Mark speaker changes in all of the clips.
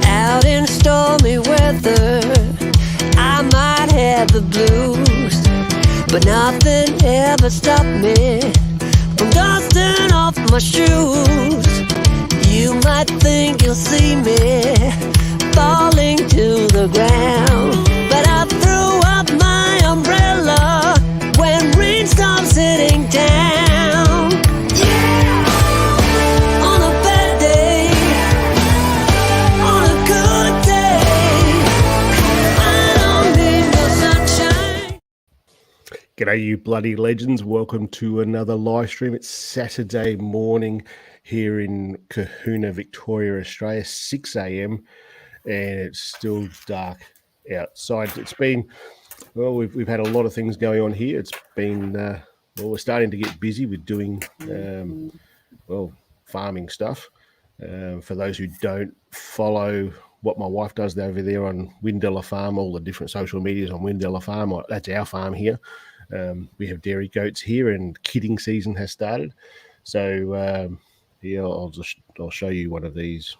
Speaker 1: Out in stormy weather, I might have the blues, but nothing ever stopped me from dusting off my shoes. You might think you'll see me falling to the ground, but I threw up my umbrella when rain stops hitting town. Yeah! On a bad day, on a good day, I don't need no sunshine.
Speaker 2: G'day, you bloody legends. Welcome to another live stream. It's Saturday morning here in Kahuna, Victoria, Australia, 6 a.m. and it's still dark outside. It's been, well, we've had a lot of things going on here. It's been, well, we're starting to get busy with doing, well, farming stuff. For those who don't follow what my wife does over there on Windella Farm, all the different social medias on Windella Farm, that's our farm here. We have dairy goats here and kidding season has started. So, yeah, I'll show you one of these,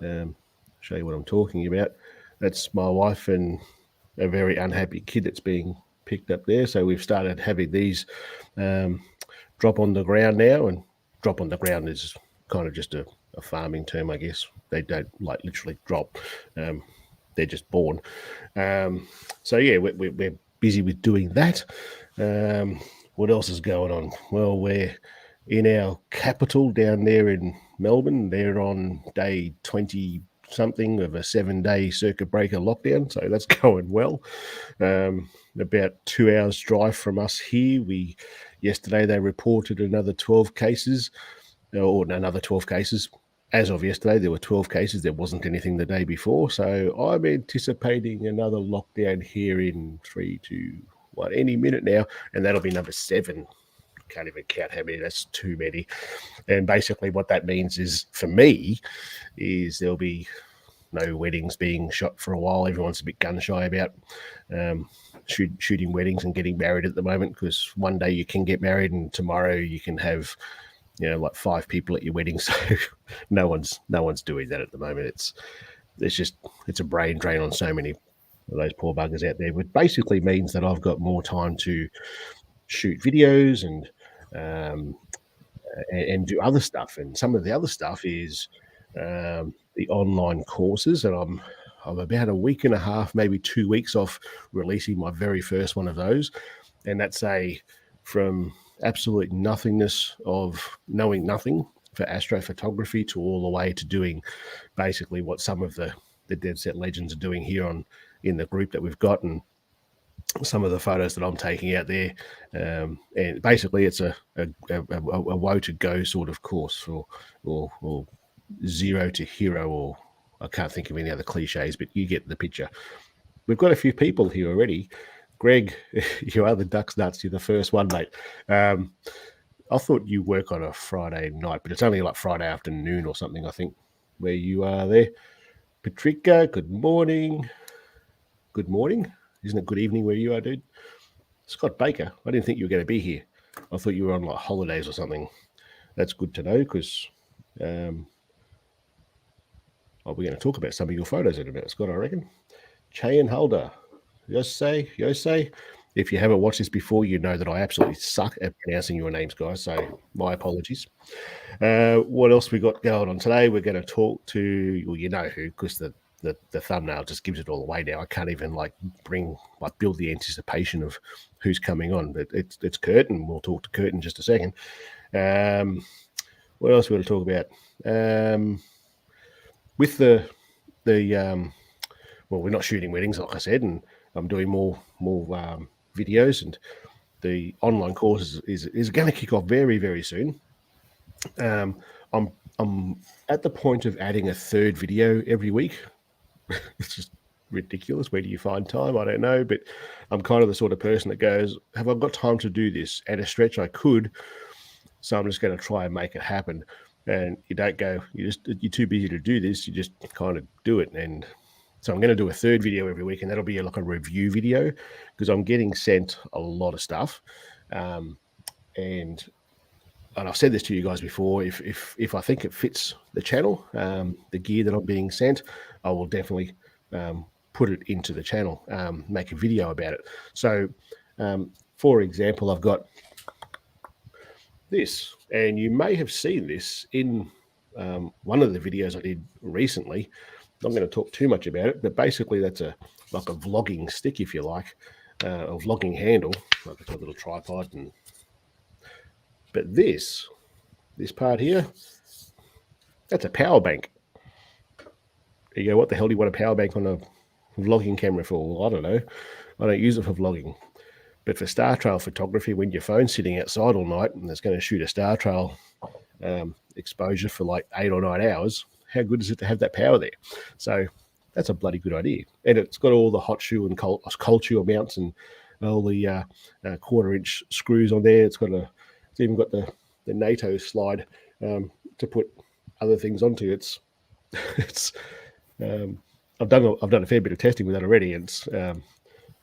Speaker 2: show you what I'm talking about. That's my wife and a very unhappy kid that's being picked up there. So we've started having these drop on the ground now, and drop on the ground is kind of just a farming term, I guess. They don't like literally drop. They're just born. So yeah, we're busy with doing that. What else is going on? Well, we're in our capital down there in Melbourne. They're on day 20 something of a 7-day circuit breaker lockdown, so that's going well. About 2 hours drive from us here. Yesterday they reported another 12 cases, or another 12 cases. As of yesterday, there were 12 cases. There wasn't anything the day before, so I'm anticipating another lockdown here in any minute now, and that'll be number 7. Can't even count how many. That's too many. And basically what that means is, for me, is there'll be no weddings being shot for a while. Everyone's a bit gun shy about shooting weddings and getting married at the moment, because one day you can get married and tomorrow you can have, like 5 people at your wedding. So no one's doing that at the moment. It's a brain drain on so many of those poor buggers out there. But basically means that I've got more time to shoot videos and do other stuff. And some of the other stuff is the online courses, and I'm about a week and a half, maybe 2 weeks off releasing my very first one of those. And that's from absolute nothingness of knowing nothing for astrophotography to all the way to doing basically what some of the Dead Set legends are doing here in the group that we've got, and some of the photos that I'm taking out there. And basically it's a woe to go sort of course, or zero to hero, or I can't think of any other cliches, but you get the picture. We've got a few people here already. Greg, you are the duck's nuts. You're the first one, mate. I thought you work on a Friday night, but it's only like Friday afternoon or something, I think, where you are there. Patricia, good morning. Good morning. Isn't it good evening where you are, dude? Scott Baker, I didn't think you were going to be here. I thought you were on like holidays or something. That's good to know, because we're going to talk about some of your photos in a minute, Scott, I reckon. Chayan Halder, Yosei. If you haven't watched this before, you know that I absolutely suck at pronouncing your names, guys, so my apologies. What else we got going on today? We're going to talk to, well, you know who, because the thumbnail just gives it all away now. I can't even build the anticipation of who's coming on, but it's Kurt, and we'll talk to Kurt in just a second. What else we're going to talk about? With the well, we're not shooting weddings, like I said, and I'm doing more videos, and the online course is going to kick off very, very soon. I'm at the point of adding a 3rd video every week. It's just ridiculous. Where do you find time? I don't know, but I'm kind of the sort of person that goes, have I got time to do this? At a stretch I could, so I'm just going to try and make it happen. And you don't go, you're too busy to do this, you just kind of do it. And So I'm going to do a third video every week, and that'll be like a review video, because I'm getting sent a lot of stuff. And I've said this to you guys before, if I think it fits the channel, the gear that I'm being sent, I will definitely put it into the channel, make a video about it. So, for example, I've got this, and you may have seen this in one of the videos I did recently. I'm not going to talk too much about it, but basically that's like a vlogging stick, if you like, a vlogging handle. I've got a little tripod, but this part here, that's a power bank. You go, what the hell do you want a power bank on a vlogging camera for? Well, I don't know. I don't use it for vlogging. But for star trail photography, when your phone's sitting outside all night and it's going to shoot a star trail exposure for like 8 or 9 hours, how good is it to have that power there? So that's a bloody good idea. And it's got all the hot shoe and cold shoe mounts and all the 1/4-inch screws on there. It's even got the NATO slide to put other things onto. I've done a fair bit of testing with that already. And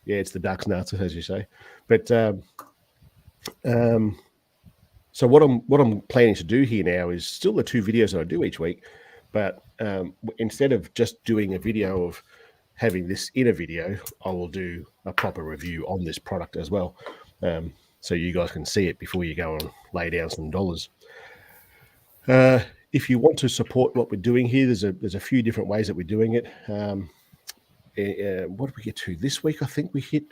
Speaker 2: it's the duck's nuts, as you say. But so what I'm planning to do here now is still the 2 videos that I do each week, but instead of just doing a video of having this in a video, I will do a proper review on this product as well, so you guys can see it before you go and lay down some dollars. If you want to support what we're doing here, there's a few different ways that we're doing it. What did we get to this week? I think we hit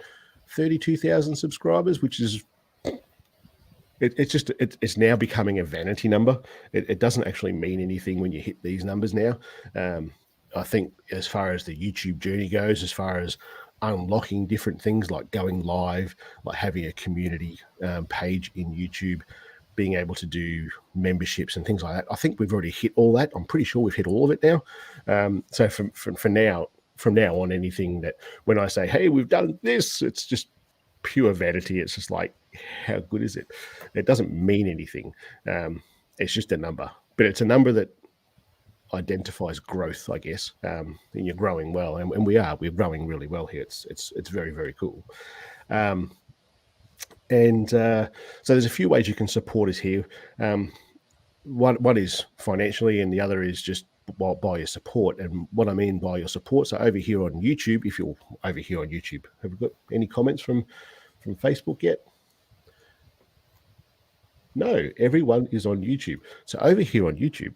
Speaker 2: 32,000 subscribers, which is it's now becoming a vanity number. It doesn't actually mean anything when you hit these numbers now. I think as far as the YouTube journey goes, as far as unlocking different things like going live, like having a community page in YouTube, being able to do memberships and things like that, I think we've already hit all that. I'm pretty sure we've hit all of it now. So from now on, anything that when I say, hey, we've done this, it's just pure vanity. It's just like, how good is it? It doesn't mean anything. It's just a number, but it's a number that identifies growth, I guess. And you're growing well, and we're growing really well here. It's very, very cool. So there's a few ways you can support us here. One is financially, and the other is just by your support. And what I mean by your support, so over here on YouTube, if you're over here on YouTube, have we got any comments from Facebook yet? No, everyone is on YouTube. So over here on YouTube,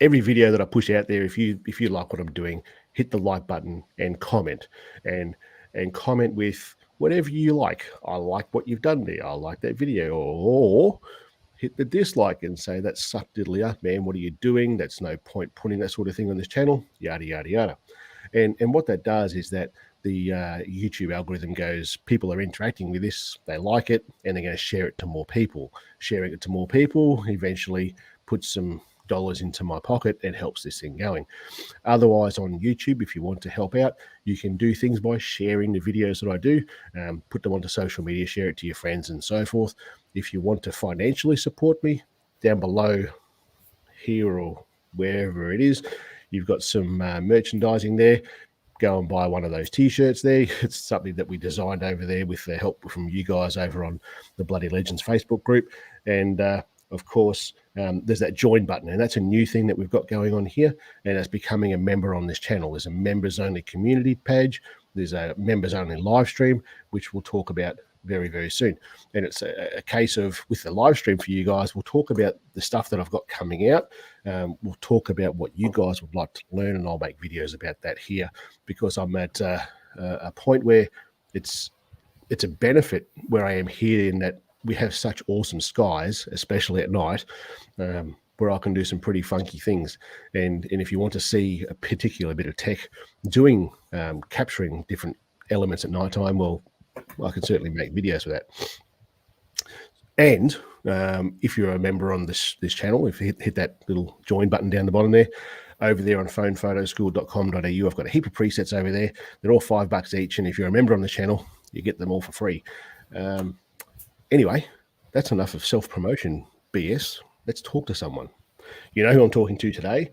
Speaker 2: every video that I push out there, if you like what I'm doing, hit the like button and comment, and comment with whatever you like. I like what you've done there. I like that video. Or hit the dislike and say, that sucked diddly up, man. What are you doing? That's no point putting that sort of thing on this channel, yada, yada, yada. And what that does is that the YouTube algorithm goes, people are interacting with this, they like it, and they're going to share it to more people. Sharing it to more people eventually puts some dollars into my pocket and helps this thing going. Otherwise, on YouTube, if you want to help out, you can do things by sharing the videos that I do, put them onto social media, share it to your friends and so forth. If you want to financially support me, down below here or wherever it is, you've got some merchandising there. Go and buy one of those t-shirts there. It's something that we designed over there with the help from you guys over on the Bloody Legends Facebook group. And of course, there's that join button, and that's a new thing that we've got going on here, and that's becoming a member on this channel. There's a members only community page. There's a members only live stream, which we'll talk about very, very soon. And it's a case of, with the live stream for you guys, we'll talk about the stuff that I've got coming out. We'll talk about what you guys would like to learn, and I'll make videos about that here, because I'm at a point where it's a benefit where I am here, in that we have such awesome skies, especially at night, where I can do some pretty funky things. And if you want to see a particular bit of tech doing, capturing different elements at nighttime, well, I can certainly make videos for that. And if you're a member on this channel, if you hit that little join button down the bottom there, over there on phonephotoschool.com.au, I've got a heap of presets over there. They're all $5 each, and if you're a member on the channel, you get them all for free. Anyway, that's enough of self-promotion BS. Let's talk to someone. You know who I'm talking to today.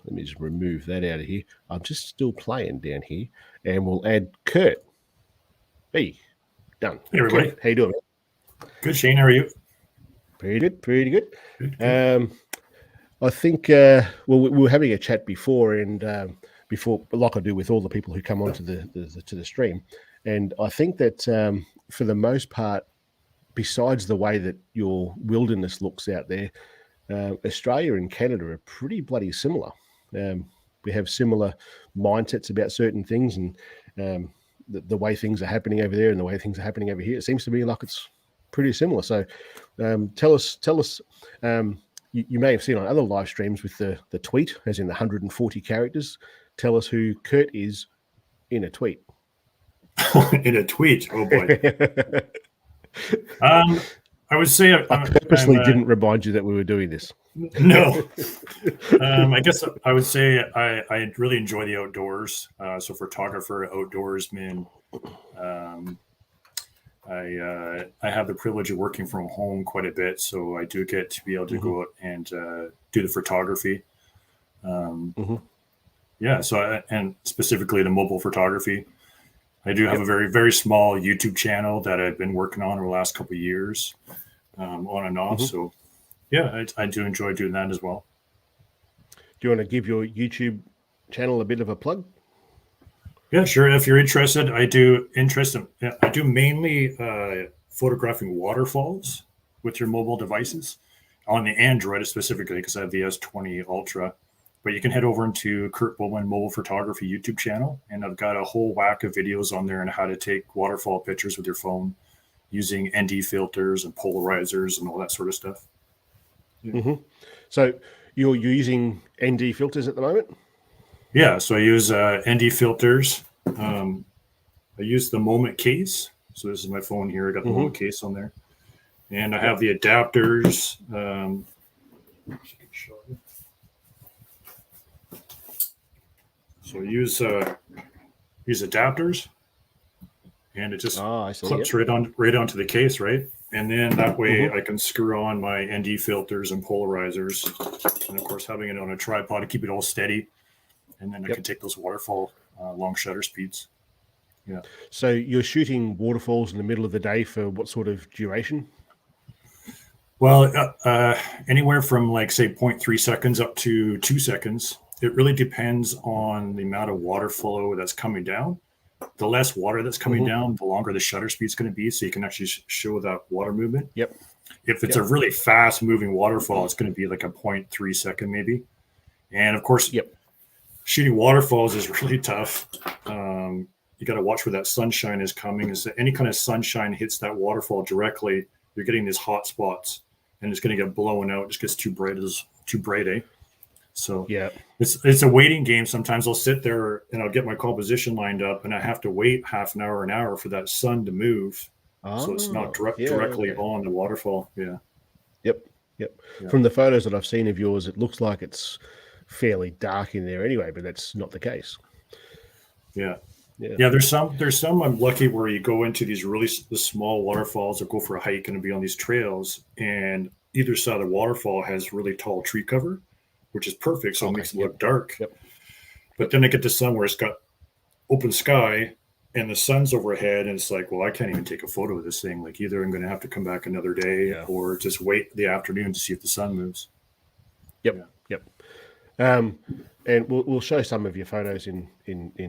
Speaker 2: Let me just remove that out of here. I'm just still playing down here, and we'll add Kurt. Hey, done.
Speaker 3: Hey, everybody.
Speaker 2: Kurt, how you doing?
Speaker 3: Good, Shane. How are you?
Speaker 2: Pretty good, pretty good.
Speaker 3: Good.
Speaker 2: I think we were having a chat before, and like I do with all the people who come onto the stream, and I think that for the most part, besides the way that your wilderness looks out there, Australia and Canada are pretty bloody similar. We have similar mindsets about certain things, and the way things are happening over there and the way things are happening over here. It seems to me like it's pretty similar. So tell us. You may have seen on other live streams with the tweet, as in the 140 characters. Tell us who Kurt is in a tweet.
Speaker 3: In a tweet? Oh, boy. I would say...
Speaker 2: I purposely didn't remind you that we were doing this.
Speaker 3: No. I guess I would say I really enjoy the outdoors. So photographer, outdoorsman. I have the privilege of working from home quite a bit, so I do get to be able to go out and do the photography. Yeah, so and specifically the mobile photography. I do have a very, very small YouTube channel that I've been working on over the last couple of years, on and off. So yeah, I do enjoy doing that as well.
Speaker 2: Do you want to give your YouTube channel a bit of a plug?
Speaker 3: Yeah, sure. If you're interested, I do mainly photographing waterfalls with your mobile devices on the Android specifically, because I have the S20 Ultra. But you can head over into Kurt Bauman Mobile Photography YouTube channel, and I've got a whole whack of videos on there on how to take waterfall pictures with your phone using ND filters and polarizers and all that sort of stuff.
Speaker 2: Yeah. So you're using ND filters at the moment?
Speaker 3: Yeah, so I use ND filters. I use the Moment case. So this is my phone here. I got the Moment case on there. And I have the adapters. So I use adapters. And it just clips right onto the case, right? And then that way I can screw on my ND filters and polarizers. And of course, having it on a tripod to keep it all steady. And then I can take those waterfall long shutter speeds. Yeah.
Speaker 2: So you're shooting waterfalls in the middle of the day for what sort of duration?
Speaker 3: Well, anywhere from like, say, 0.3 seconds up to 2 seconds. It really depends on the amount of water flow that's coming down. The less water that's coming down, the longer the shutter speed is going to be, so you can actually show that water movement.
Speaker 2: Yep.
Speaker 3: If it's a really fast moving waterfall, it's going to be like a 0.3 second maybe. And of course, shooting waterfalls is really tough. You got to watch where that sunshine is coming. Is that any kind of sunshine hits that waterfall directly, you're getting these hot spots, and it's going to get blown out. It just gets too bright, eh? So it's a waiting game. Sometimes I'll sit there and I'll get my composition lined up, and I have to wait half an hour for that sun to move, so it's not directly on the waterfall. Yeah.
Speaker 2: Yep. From the photos that I've seen of yours, it looks like it's fairly dark in there anyway, but that's not the case.
Speaker 3: Yeah. There's some I'm lucky where you go into these really small waterfalls or go for a hike and be on these trails, and either side of the waterfall has really tall tree cover, which is perfect. So it makes it look dark. But then I get to some where it's got open sky and the sun's overhead, and it's like, well, I can't even take a photo of this thing. Like, either I'm going to have to come back another day or just wait the afternoon to see if the sun moves.
Speaker 2: Yep. And we'll show some of your photos in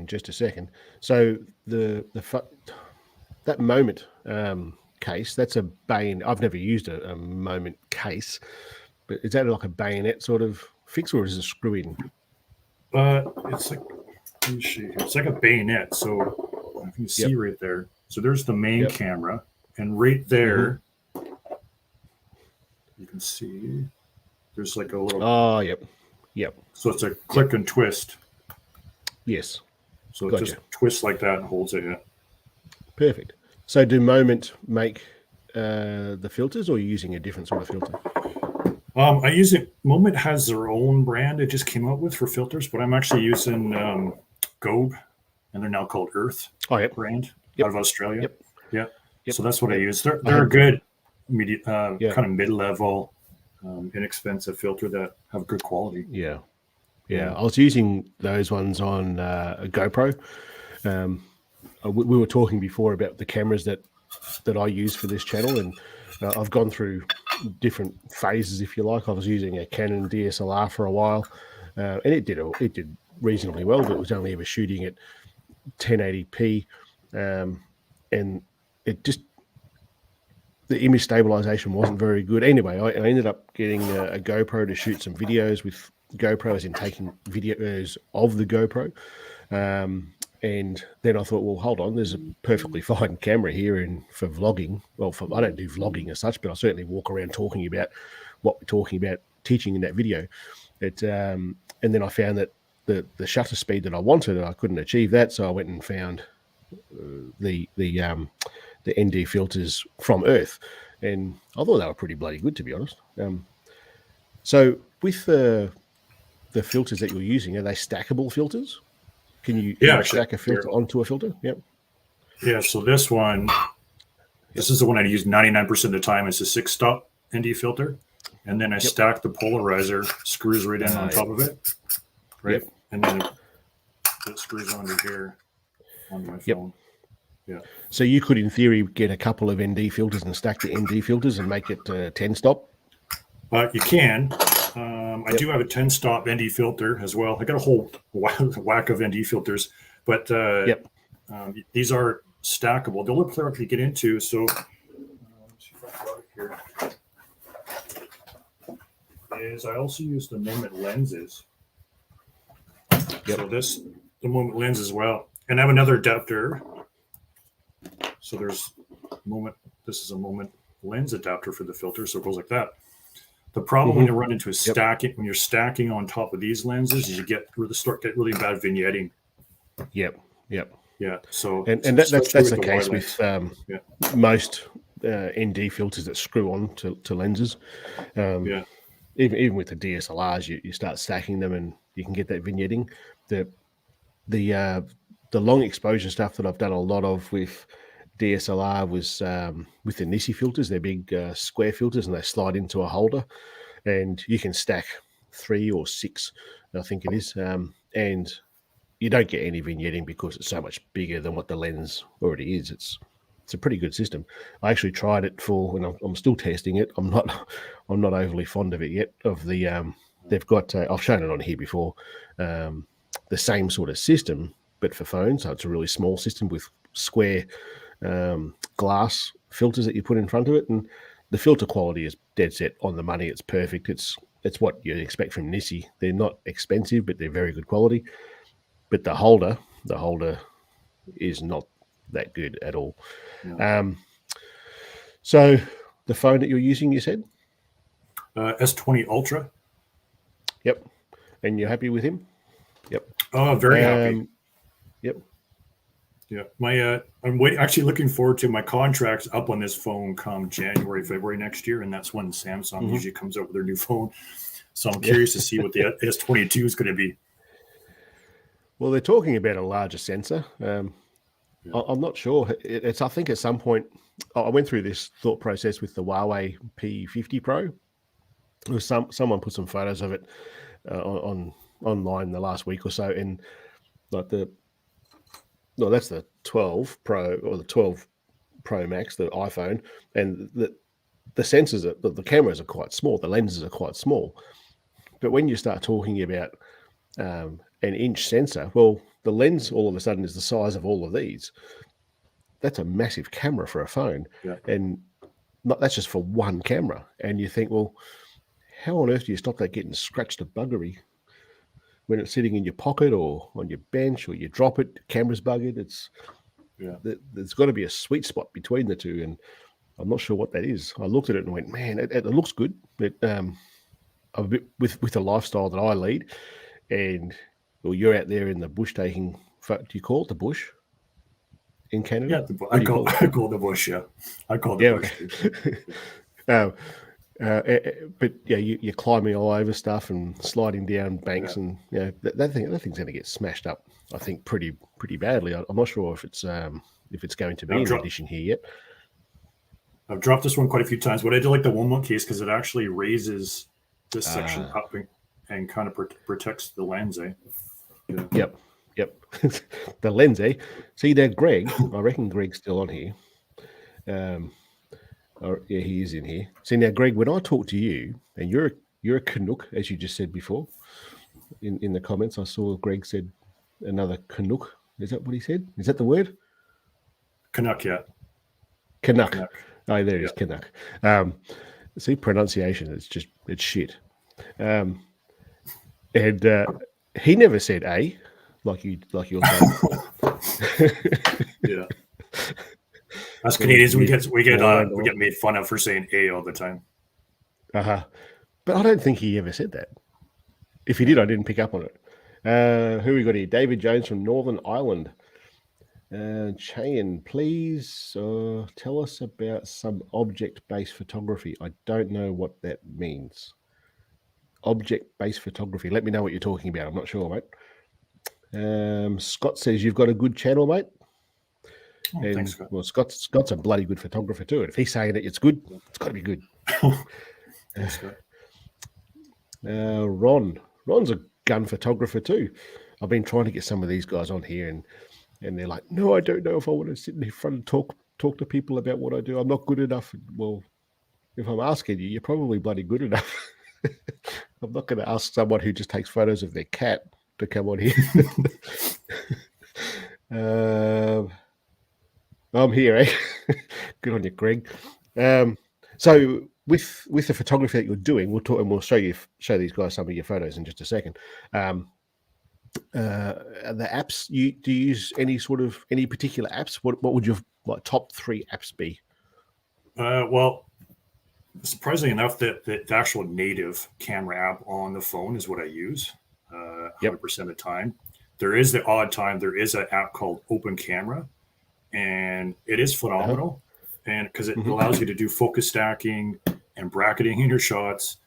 Speaker 2: just a second. So that Moment case, that's a bayonet. I've never used a Moment case, but is that like a bayonet sort of fix, or is it a screw in?
Speaker 3: It's like, let me see here. It's like a bayonet. So you can see right there. So there's the main camera, and right there, you can see there's like a little.
Speaker 2: Oh, yep.
Speaker 3: So it's a click and twist.
Speaker 2: Yes.
Speaker 3: So it just twists like that and holds it. Yeah.
Speaker 2: Perfect. So do Moment make the filters, or are you using a different sort of filter?
Speaker 3: I use it. Moment has their own brand it just came out with for filters, but I'm actually using Gobe, and they're now called Earth brand out of Australia. Yep. So that's what I use. They're a good kind of mid-level, inexpensive filter that have good quality.
Speaker 2: Yeah. I was using those ones on a GoPro. We were talking before about the cameras that I use for this channel, and I've gone through different phases, if you like. I was using a Canon DSLR for a while, and it did reasonably well, but it was only ever shooting at 1080p, and the image stabilization wasn't very good. Anyway, I ended up getting a GoPro to shoot some videos with GoPro, as in taking videos of the GoPro. And then I thought, well, hold on, there's a perfectly fine camera here for vlogging. Well, I don't do vlogging as such, but I certainly walk around talking about what we're talking about teaching in that video. And then I found that the shutter speed that I wanted, I couldn't achieve that, so I went and found the ND filters from Earth, and I thought they were pretty bloody good, to be honest. So with the filters that you're using, are they stackable filters? Can you stack a filter onto a filter? Yep.
Speaker 3: Yeah. So this is the one I use 99% of the time. It's a 6-stop ND filter, and then I stack the polarizer screws right in on top of it, right? Yep. And then it screws onto here on my phone. Yeah.
Speaker 2: So you could, in theory, get a couple of ND filters and stack the ND filters and make it 10-stop.
Speaker 3: You can. I do have a 10-stop ND filter as well. I got a whole whack of ND filters, but these are stackable. The other player I could get into. So let's see if I got it here. Is I also use the Moment lenses. So the Moment lens as well, and I have another adapter. So there's Moment. This is a Moment lens adapter for the filter, so it goes like that. The problem when you run into when you're stacking on top of these lenses, is you get really bad vignetting.
Speaker 2: Yep.
Speaker 3: Yeah. So
Speaker 2: and that's the case with most ND filters that screw on to lenses. Even with the DSLRs, you start stacking them and you can get that vignetting. The long exposure stuff that I've done a lot of with DSLR was with the Nissi filters. They're big square filters, and they slide into a holder, and you can stack 3 or 6, I think it is, and you don't get any vignetting because it's so much bigger than what the lens already is. It's a pretty good system. I actually tried it and I'm still testing it. I'm not overly fond of it yet. They've got I've shown it on here before, the same sort of system but for phones. So it's a really small system with square glass filters that you put in front of it, and the filter quality is dead set on the money. It's perfect. It's what you'd expect from Nissi. They're not expensive, but they're very good quality. But the holder is not that good at all. No. So the phone that you're using, you said?
Speaker 3: S20 Ultra.
Speaker 2: Yep. And you're happy with him? Yep.
Speaker 3: Oh, very happy.
Speaker 2: Yep.
Speaker 3: Yeah, I'm actually looking forward to my contracts up on this phone come January, February next year, and that's when Samsung usually comes out with their new phone. So I'm curious to see what the S22 is going to be.
Speaker 2: Well, they're talking about a larger sensor. I'm not sure. I think at some point, I went through this thought process with the Huawei P50 Pro. Someone put some photos of it online the last week or so, and like that's the 12 Pro or the 12 Pro Max, the iPhone, and the sensors, the cameras are quite small, the lenses are quite small. But when you start talking about an inch sensor, well, the lens all of a sudden is the size of all of these. That's a massive camera for a phone, and that's just for one camera. And you think, well, how on earth do you stop that getting scratched to buggery when it's sitting in your pocket or on your bench, or you drop it, the camera's buggered? There's got to be a sweet spot between the two, and I'm not sure what that is. I looked at it and went, man, it looks good. I'm a bit with the lifestyle that I lead, and well, you're out there in the bush taking. Do you call it the bush in Canada?
Speaker 3: Yeah, I call it the bush. Yeah, I call it the bush.
Speaker 2: But yeah, you're climbing all over stuff and sliding down banks, and that thing's going to get smashed up, I think, pretty badly. I'm not sure if it's going to be in edition here yet.
Speaker 3: I've dropped this one quite a few times. What I did like the one case because it actually raises this section up. and kind of protects the lens, eh?
Speaker 2: Yeah. Yep. The lens, eh? See there, Greg. I reckon Greg's still on here. Yeah, he is in here. See now, Greg, when I talk to you, and you're a Canuck, as you just said before, in the comments, I saw Greg said another Canuck. Is that what he said? Is that the word?
Speaker 3: Canuck, yeah.
Speaker 2: Canuck. Oh, there it is, Canuck. See, pronunciation, it's shit. And he never said A, like you're saying.
Speaker 3: Yeah. Us Canadians, we get made fun of for saying A all the time.
Speaker 2: But I don't think he ever said that. If he did, I didn't pick up on it. Who we got here? David Jones from Northern Ireland. Chayan, please tell us about some object-based photography. I don't know what that means. Object-based photography. Let me know what you're talking about. I'm not sure, mate. Scott says you've got a good channel, mate.
Speaker 3: Oh,
Speaker 2: and
Speaker 3: thanks, Scott.
Speaker 2: Well, Scott's a bloody good photographer too. And if he's saying that it's good, it's got to be good.
Speaker 3: Thanks, Scott.
Speaker 2: Ron's a gun photographer too. I've been trying to get some of these guys on here, and they're like, no, I don't know if I want to sit in front and talk to people about what I do. I'm not good enough. Well, if I'm asking you, you're probably bloody good enough. I'm not going to ask someone who just takes photos of their cat to come on here. I'm here, eh? Good on you, Greg. So with the photography that you're doing, we'll talk and we'll show these guys some of your photos in just a second. The apps, do you use any particular apps? What would your top 3 apps be?
Speaker 3: Well, surprisingly enough, the actual native camera app on the phone is what I use 100% of the time. There is the odd time there is an app called Open Camera, and it is phenomenal. And because it allows you to do focus stacking and bracketing in your shots.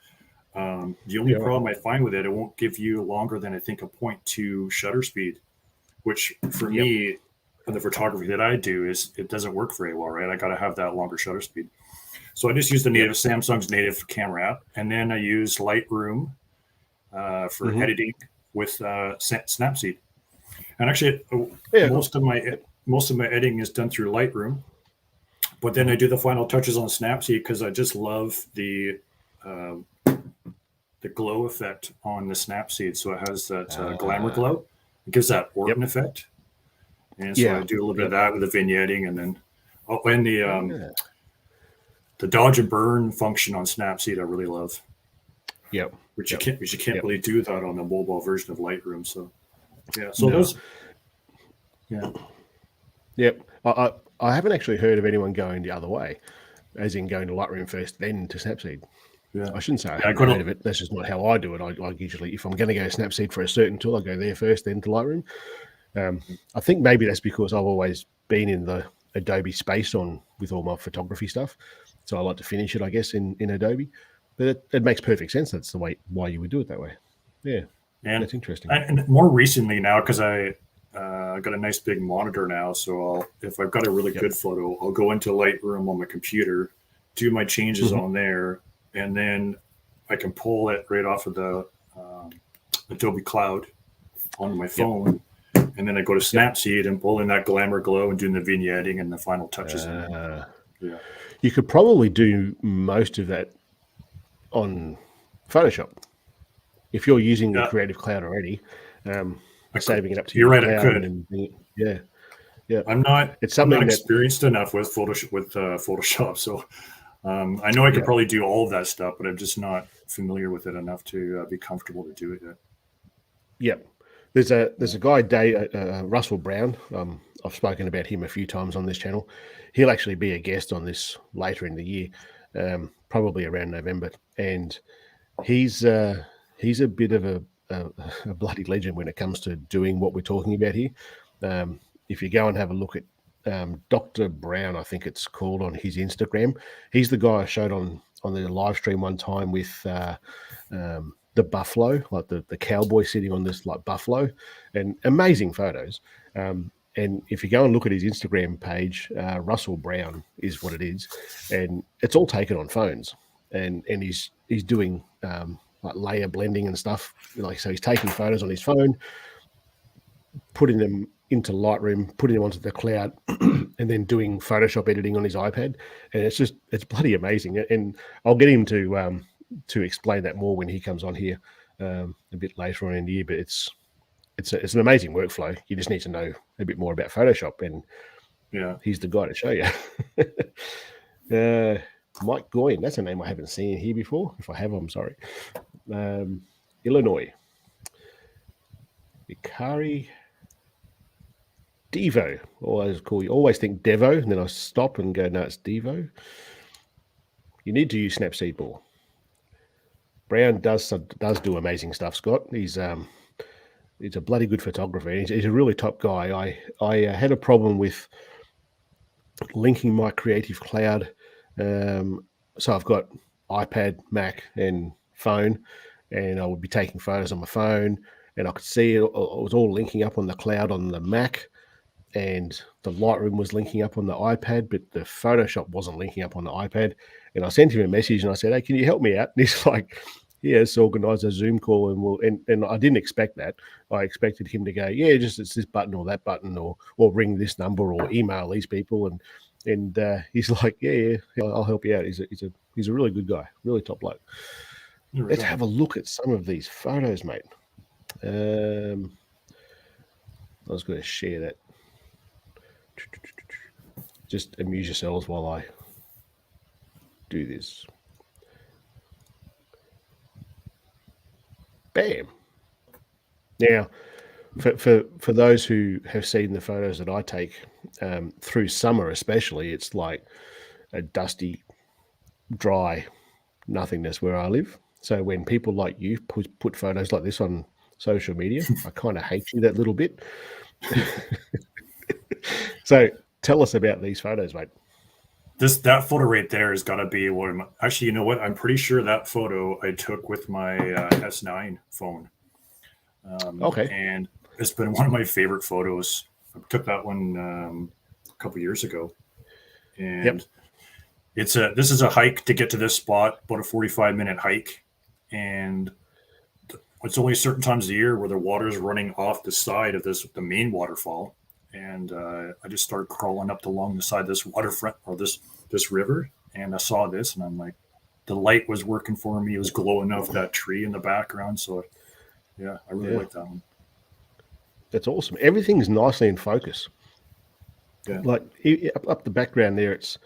Speaker 3: The only problem I find with it won't give you longer than I think a 0.2 shutter speed, which for me, in the photography that I do, it doesn't work very well, right? I got to have that longer shutter speed. So I just use the native Samsung's native camera app, and then I use Lightroom for editing with Snapseed. And actually, most of my editing is done through Lightroom, but then I do the final touches on Snapseed because I just love the glow effect on the Snapseed. So it has that glamour glow. It gives that Orton effect. And so I do a little bit of that with the vignetting, and then the dodge and burn function on Snapseed I really love.
Speaker 2: Yep.
Speaker 3: Which you can't really do that on the mobile version of Lightroom. So those. Yeah.
Speaker 2: Yep. I haven't actually heard of anyone going the other way, as in going to Lightroom first, then to Snapseed. Yeah. I shouldn't say I haven't heard of it. That's just not how I do it. I usually, if I'm going to go Snapseed for a certain tool, I go there first, then to Lightroom. I think maybe that's because I've always been in the Adobe space with all my photography stuff. So I like to finish it, I guess, in Adobe. But it makes perfect sense. That's the way why you would do it that way. Yeah. And that's interesting.
Speaker 3: And more recently now, because I got a nice big monitor now, so if I've got a really good photo, I'll go into Lightroom on my computer, do my changes on there, and then I can pull it right off of the Adobe Cloud onto my phone, and then I go to Snapseed and pull in that glamour glow and doing the vignetting and the final touches.
Speaker 2: You could probably do most of that on Photoshop if you're using the Creative Cloud already. Saving it up to
Speaker 3: you're right. I could.
Speaker 2: Yeah.
Speaker 3: I'm not experienced enough with Photoshop, so I know I could probably do all of that stuff, but I'm just not familiar with it enough to be comfortable to do it yet.
Speaker 2: Yep. There's a guy, Russell Brown. I've spoken about him a few times on this channel. He'll actually be a guest on this later in the year, probably around November, and he's a bit of a bloody legend when it comes to doing what we're talking about here. If you go and have a look at Dr. Brown, I think it's called, on his Instagram, he's the guy I showed on the live stream one time with the buffalo, like the cowboy sitting on this like buffalo, and amazing photos. And if you go and look at his Instagram page, Russell Brown is what it is, and it's all taken on phones, and he's doing like layer blending and stuff. Like, so he's taking photos on his phone, putting them into Lightroom, putting them onto the cloud, and then doing Photoshop editing on his iPad. And it's bloody amazing. And I'll get him to explain that more when he comes on here a bit later on in the year. But it's an amazing workflow. You just need to know a bit more about Photoshop, and he's the guy to show you. Mike Goyen, that's a name I haven't seen here before. If I have, I'm sorry. Illinois. Ikari Devo. Always think Devo, and then I stop and go, no, it's Devo. You need to use Snapseed more. Brown does do amazing stuff, Scott. He's a bloody good photographer. He's a really top guy. I had a problem with linking my Creative Cloud. So I've got iPad, Mac, and phone, and I would be taking photos on my phone, and I could see it was all linking up on the cloud on the Mac, and the Lightroom was linking up on the iPad, but the Photoshop wasn't linking up on the iPad. And I sent him a message and I said, "Hey, can you help me out?" And he's like, "Yeah, let's organize a Zoom call." And I didn't expect that. I expected him to go, "Yeah, just it's this button or that button, or ring this number or email these people." And he's like, "Yeah, I'll help you out." He's a really good guy, really top bloke. Let's have a look at some of these photos, mate. I was going to share that. Just amuse yourselves while I do this. Bam. Now, for those who have seen the photos that I take through summer, especially, it's like a dusty, dry nothingness where I live. So when people like you put photos like this on social media, I kind of hate you that little bit. So tell us about these photos, mate.
Speaker 3: That photo right there has got to be actually, you know what? I'm pretty sure that photo I took with my S9 phone.
Speaker 2: Okay.
Speaker 3: And it's been one of my favorite photos. I took that one a couple years ago. And this is a hike to get to this spot, about a 45-minute hike. And it's only certain times of the year where the water is running off the side of the main waterfall. And I just started crawling up along the side of this waterfront or this river, and I saw this, and I'm like, the light was working for me. It was glowing off that tree in the background. So, yeah, I really like that one.
Speaker 2: That's awesome. Everything's nicely in focus.
Speaker 3: Yeah,
Speaker 2: like up the background there, it's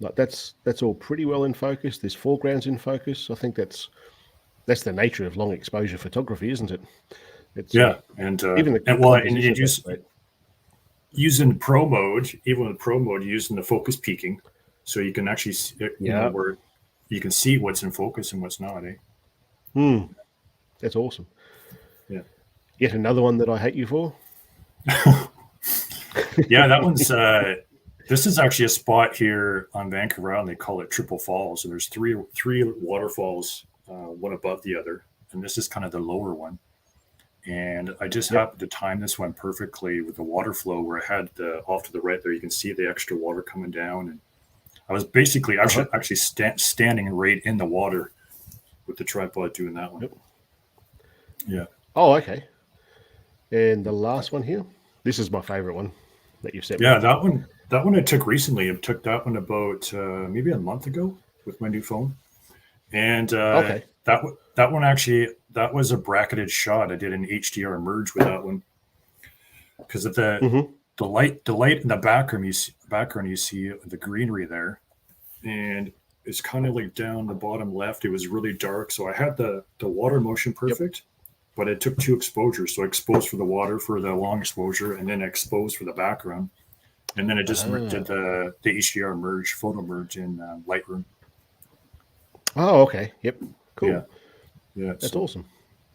Speaker 2: like that's all pretty well in focus. There's foregrounds in focus. I think that's the nature of long exposure photography, isn't it? It's,
Speaker 3: and
Speaker 2: even
Speaker 3: using pro mode, even with pro mode, using the focus peaking, so you can actually where you can see what's in focus and what's not.
Speaker 2: That's awesome.
Speaker 3: Yeah.
Speaker 2: Yet another one that I hate you for.
Speaker 3: Yeah, that one's. This is actually a spot here on Vancouver Island. They call it Triple Falls, and there's three waterfalls, one above the other, and this is kind of the lower one. And I just happened to time this one perfectly with the water flow, where I had off to the right there, you can see the extra water coming down. And I was basically actually standing right in the water with the tripod doing that one. Yeah.
Speaker 2: Oh, okay. And the last one here, this is my favorite one that you've sent me.
Speaker 3: Yeah, that one I took recently. I took that one about maybe a month ago with my new phone. And that one actually, that was a bracketed shot. I did an HDR merge with that one because of the light in the background. You see the greenery there, and it's kind of like down the bottom left. It was really dark, so I had the water motion perfect, but it took two exposures. So I exposed for the water for the long exposure, and then exposed for the background, and then I just did the HDR merge, photo merge in Lightroom. Oh,
Speaker 2: okay. Yep. Cool.
Speaker 3: Yeah,
Speaker 2: that's awesome.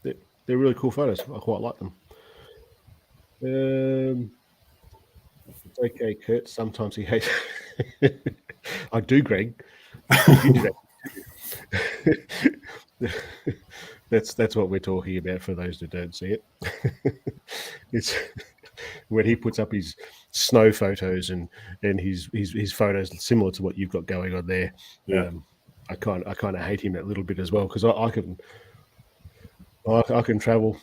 Speaker 2: They're really cool photos. I quite like them. It's okay, Kurt. Sometimes he hates. I do, Greg. You do that. That's what we're talking about for those that don't see it. It's when he puts up his snow photos and his photos similar to what you've got going on there.
Speaker 3: Yeah.
Speaker 2: I kind of hate him a little bit as well, because I can I can travel.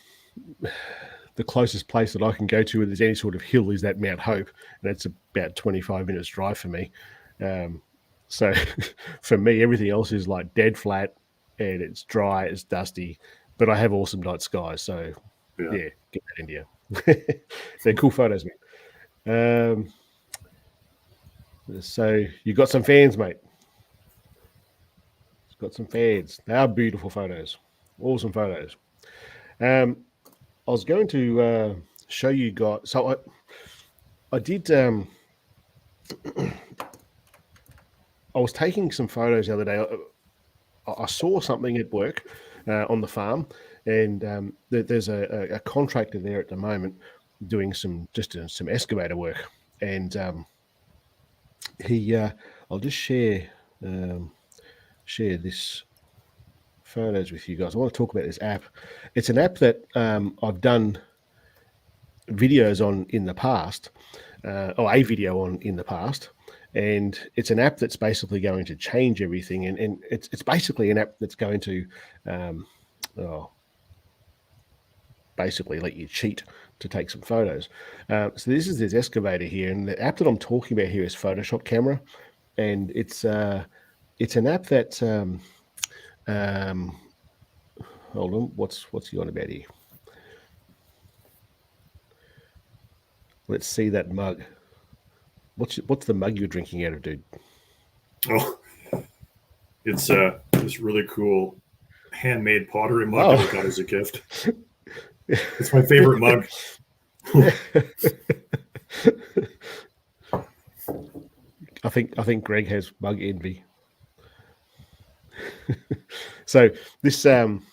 Speaker 2: The closest place that I can go to where there's any sort of hill is that Mount Hope, and it's about 25 minutes drive for me. So for me, everything else is like dead flat, and it's dry, it's dusty, but I have awesome night skies. So yeah, get that India. They're cool photos, man. So you got some fans, mate. Got some fans. They are beautiful photos, awesome photos. I was going to show you guys. So I did. I was taking some photos the other day. I saw something at work on the farm, and there's a contractor there at the moment doing some excavator work, and I'll just share this photos with you guys. I want to talk about this app. It's an app that I've done videos on in the past, or a video on in the past, and it's an app that's basically going to change everything, and it's basically an app that's going to basically let you cheat to take some photos. So this is this excavator here, and the app that I'm talking about here is Photoshop Camera, and it's an app that hold on, what's he on about here? Let's see that mug. What's the mug you're drinking out of, dude?
Speaker 3: Oh, it's this really cool handmade pottery mug that I got as a gift. It's my favorite mug.
Speaker 2: I think Greg has mug envy. So this app,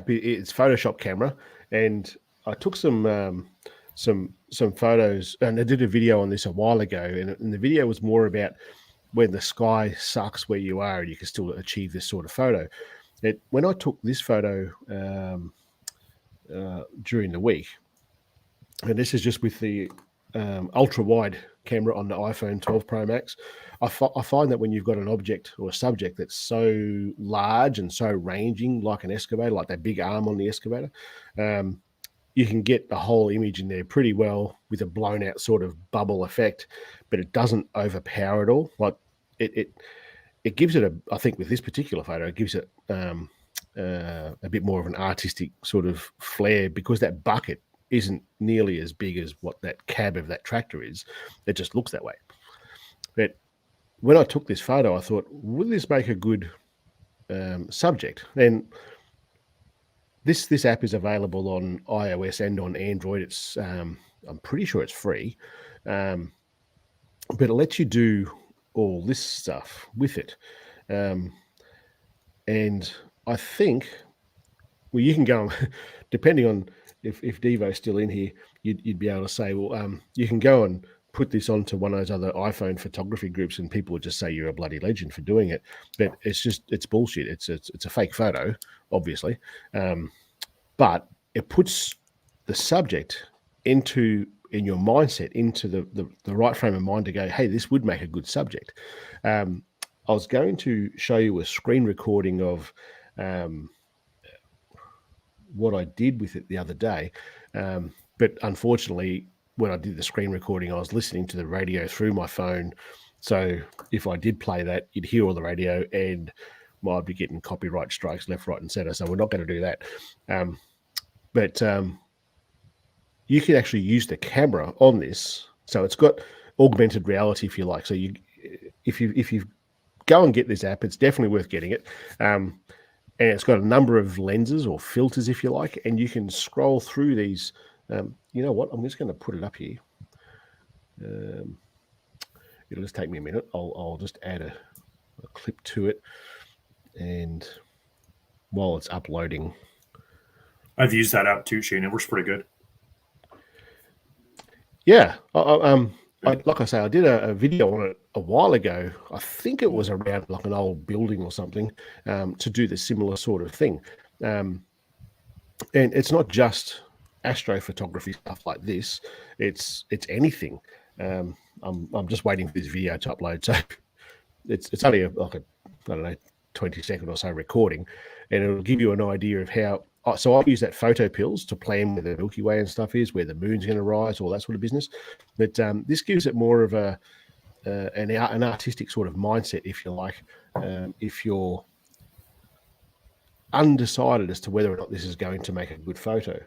Speaker 2: it's Photoshop Camera, and I took some photos, and I did a video on this a while ago, and the video was more about when the sky sucks where you are and you can still achieve this sort of photo. When I took this photo during the week, and this is just with the ultra wide camera on the iPhone 12 Pro Max, I find that when you've got an object or a subject that's so large and so ranging, like an excavator, like that big arm on the excavator, you can get the whole image in there pretty well with a blown out sort of bubble effect, but it doesn't overpower it all. Like it gives it I think with this particular photo, it gives it a bit more of an artistic sort of flair, because that bucket isn't nearly as big as what that cab of that tractor is. It just looks that way. But when I took this photo, I thought, would this make a good subject? And this app is available on iOS and on Android. It's I'm pretty sure it's free, but it lets you do all this stuff with it. And I think, well, you can go, depending on if Devo's still in here, you'd be able to say, well, you can go and put this onto one of those other iPhone photography groups, and people would just say you're a bloody legend for doing it. But it's bullshit. It's a fake photo, obviously. But it puts the subject in your mindset, into the right frame of mind to go, hey, this would make a good subject. I was going to show you a screen recording of what I did with it the other day. But unfortunately, when I did the screen recording, I was listening to the radio through my phone. So if I did play that, you'd hear all the radio, and I'd be getting copyright strikes left, right, and center. So we're not going to do that. But you can actually use the camera on this. So it's got augmented reality, if you like. So if you go and get this app, it's definitely worth getting it. And it's got a number of lenses or filters, if you like, and you can scroll through these. You know what? I'm just going to put it up here. It'll just take me a minute. I'll just add a clip to it, and while it's uploading,
Speaker 3: I've used that app too, Shane. It works pretty good.
Speaker 2: Yeah, like I say, I did a video on it a while ago. I think it was around like an old building or something, to do the similar sort of thing. And it's not just astrophotography stuff like this. It's anything. I'm just waiting for this video to upload. So it's only like a I don't know, 20-second or so recording, and it'll give you an idea of how so I use that photo pills to plan where the Milky Way and stuff is, where the moon's going to rise, all that sort of business. But this gives it more of an artistic sort of mindset, if you like. If you're undecided as to whether or not this is going to make a good photo.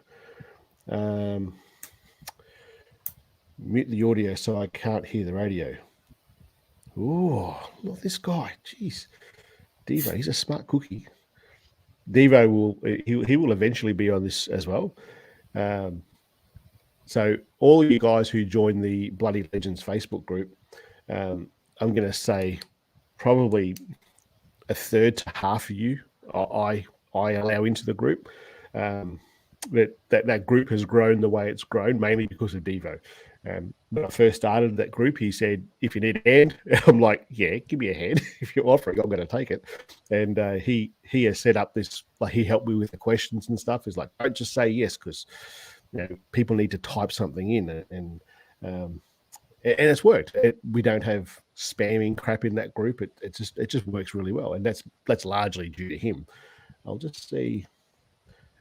Speaker 2: Mute the audio so I can't hear the radio. Oh, not this guy. Jeez. Devo, he's a smart cookie. Devo will eventually be on this as well. So all of you guys who join the Bloody Legends Facebook group, I'm going to say probably a third to half of you I allow into the group. That group has grown the way it's grown, mainly because of Devo. When I first started that group, he said, if you need a hand, I'm like, yeah, give me a hand. If you're offering, I'm going to take it. And he has set up this, like, he helped me with the questions and stuff. He's like, don't just say yes, because people need to type something in. And it's worked. We don't have spamming crap in that group. It just works really well. And that's largely due to him. I'll just see.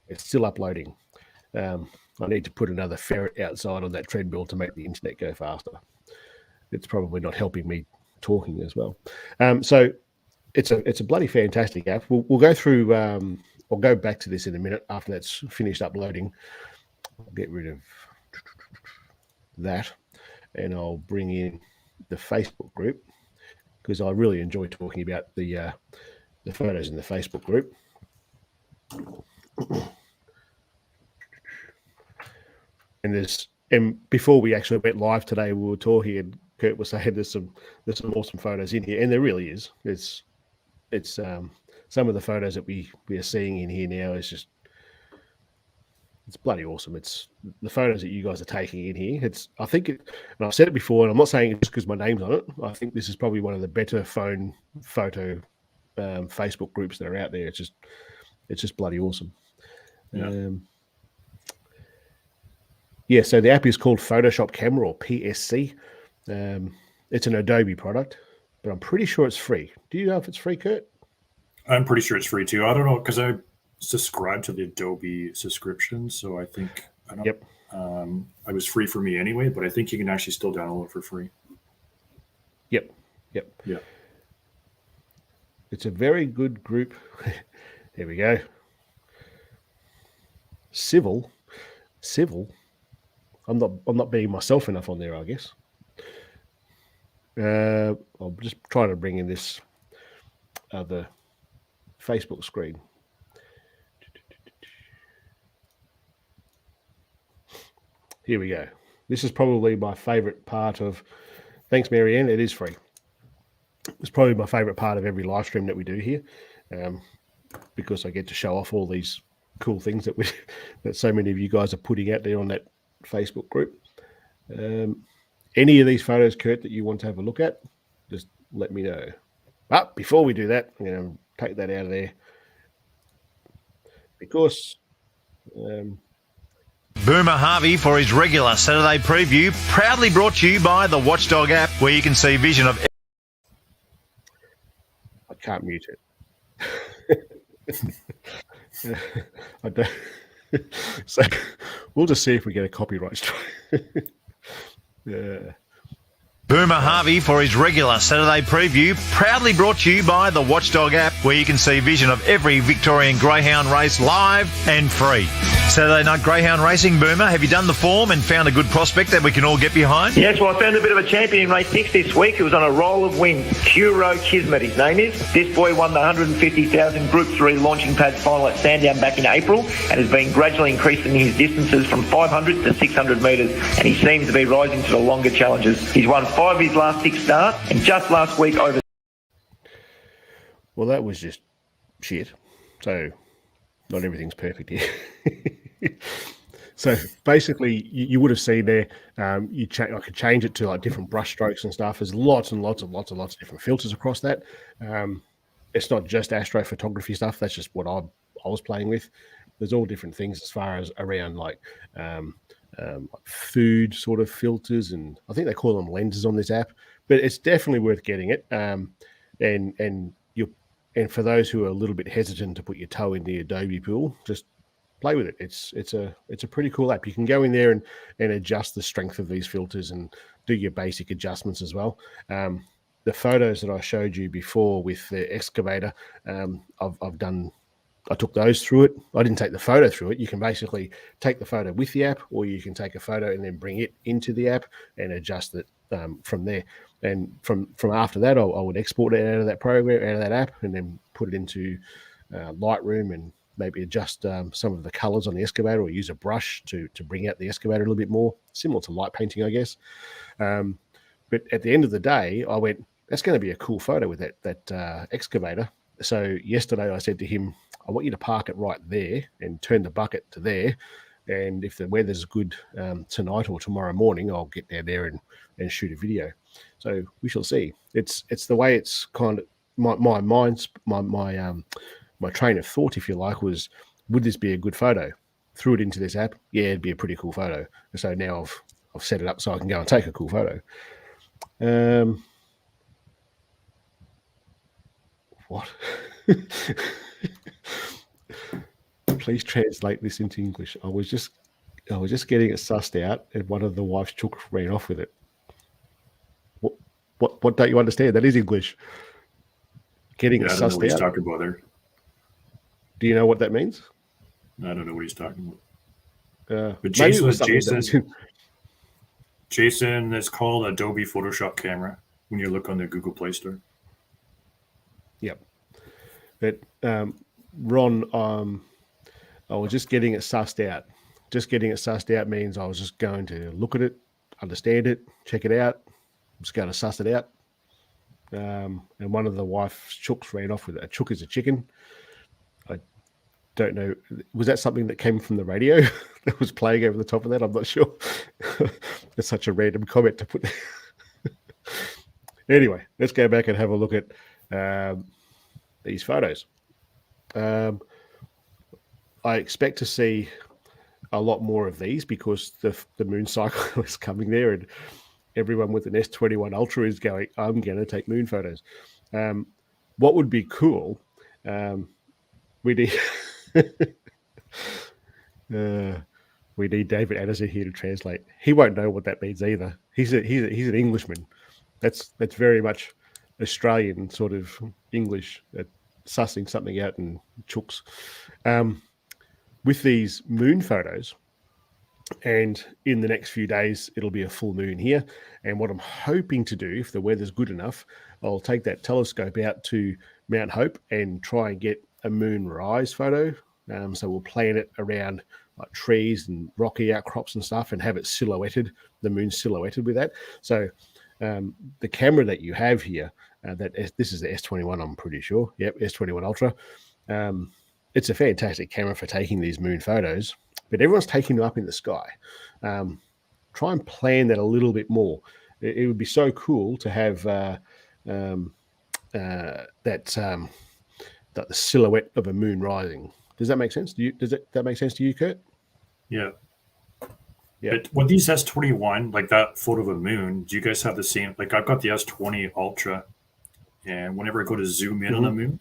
Speaker 2: It's still uploading. I need to put another ferret outside on that treadmill to make the internet go faster. It's probably not helping me talking as well. So it's a bloody fantastic app. We'll go through. I'll go back to this in a minute after that's finished uploading. I'll get rid of that, and I'll bring in the Facebook group because I really enjoy talking about the photos in the Facebook group. And before we actually went live today, we were talking, and Kurt was saying there's some awesome photos in here, and there really is. It's some of the photos that we are seeing in here now is just, it's bloody awesome. It's the photos that you guys are taking in here. I think, and I've said it before, and I'm not saying it just because my name's on it. I think this is probably one of the better phone photo Facebook groups that are out there. It's just bloody awesome. Yeah. So the app is called Photoshop Camera, or PSC. It's an Adobe product, but I'm pretty sure it's free. Do you know if it's free, Kurt?
Speaker 3: I'm pretty sure it's free too. I don't know, because I subscribe to the Adobe subscription, so I think it was free for me anyway, but I think you can actually still download it for free.
Speaker 2: Yep.
Speaker 3: Yeah.
Speaker 2: It's a very good group. Here we go. Civil. I'm not being myself enough on there, I guess. I'm just trying to bring in this other Facebook screen. Here we go. This is probably my favorite part of. Thanks, Marianne. It is free. It's probably my favorite part of every live stream that we do here, because I get to show off all these cool things that so many of you guys are putting out there on that Facebook group. Any of these photos, Kurt, that you want to have a look at, just let me know. But before we do that, I'm going to take that out of there because
Speaker 4: Boomer Harvey for his regular Saturday preview, proudly brought to you by the Watchdog app, where you can see vision of.
Speaker 2: I can't mute it. I don't. So we'll just see if we get a copyright strike. Yeah.
Speaker 4: Boomer Harvey for his regular Saturday preview, proudly brought to you by the Watchdog app, where you can see vision of every Victorian greyhound race live and free. Saturday night greyhound racing, Boomer, have you done the form and found a good prospect that we can all get behind?
Speaker 5: Yes, well, I found a bit of a champion in race 6 this week. It was on a roll of wins. Kuro Kismet, his name is. This boy won the 150,000 Group 3 launching pad final at Sandown back in April and has been gradually increasing his distances from 500 to 600 metres, and he seems to be rising to the longer challenges. He's won 5 of his last 6 starts, and just last week over.
Speaker 2: Well, that was just shit. So not everything's perfect here. So basically, you would have seen there. I could change it to like different brush strokes and stuff. There's lots and lots of different filters across that. It's not just astrophotography stuff. That's just what I was playing with. There's all different things as far as around like food sort of filters, and I think they call them lenses on this app. But it's definitely worth getting it. And for those who are a little bit hesitant to put your toe in the Adobe pool, just play with it. It's a pretty cool app. You can go in there and adjust the strength of these filters and do your basic adjustments as well. The photos that I showed you before with the excavator, I took those through it. I didn't take the photo through it. You can basically take the photo with the app, or you can take a photo and then bring it into the app and adjust it from there. And from after that, I would export it out of that program, out of that app, and then put it into Lightroom and maybe adjust some of the colors on the excavator, or use a brush to bring out the excavator a little bit more, similar to light painting, I guess. But at the end of the day, I went, that's going to be a cool photo with that excavator. So yesterday I said to him, I want you to park it right there and turn the bucket to there. And if the weather's good tonight or tomorrow morning, I'll get down there and shoot a video. So we shall see. It's the way it's kind of my train of thought, if you like, was, would this be a good photo? Threw it into this app. Yeah, it'd be a pretty cool photo. So now I've set it up so I can go and take a cool photo. What? Please translate this into English. I was just getting it sussed out, and one of the wife's chooks ran off with it. What don't you understand? That is English. Getting it sussed out. I don't know what
Speaker 3: he's talking about there.
Speaker 2: Do you know what that means?
Speaker 3: I don't know what he's talking about. But Jason is called Adobe Photoshop Camera when you look on the Google Play Store.
Speaker 2: Yep. But Ron, I was just getting it sussed out. Just getting it sussed out means I was just going to look at it, understand it, check it out. I'm just going to suss it out. And one of the wife's chooks ran off with it. A chook is a chicken. I don't know. Was that something that came from the radio that was playing over the top of that? I'm not sure. It's such a random comment to put. Anyway, let's go back and have a look at these photos. I expect to see a lot more of these because the moon cycle is coming there, and everyone with an S21 Ultra is going, I'm going to take moon photos. What would be cool, we need we need David Anderson here to translate. He won't know what that means either. He's an Englishman. That's very much Australian sort of English, sussing something out and chooks. With these moon photos, and in the next few days, it'll be a full moon here. And what I'm hoping to do, if the weather's good enough, I'll take that telescope out to Mount Hope and try and get a moon rise photo. So we'll plan it around like trees and rocky outcrops and stuff and have it silhouetted, the moon silhouetted with that. So the camera that you have here, this is the S21, I'm pretty sure. Yep, S21 Ultra. It's a fantastic camera for taking these moon photos, but everyone's taking them up in the sky. Try and plan that a little bit more. It would be so cool to have the silhouette of a moon rising. Does that make sense? Does that make sense to you, Kurt?
Speaker 3: Yeah. But with these S21, like that photo of a moon, do you guys have the same? Like I've got the S20 Ultra, and whenever I go to zoom in on the moon,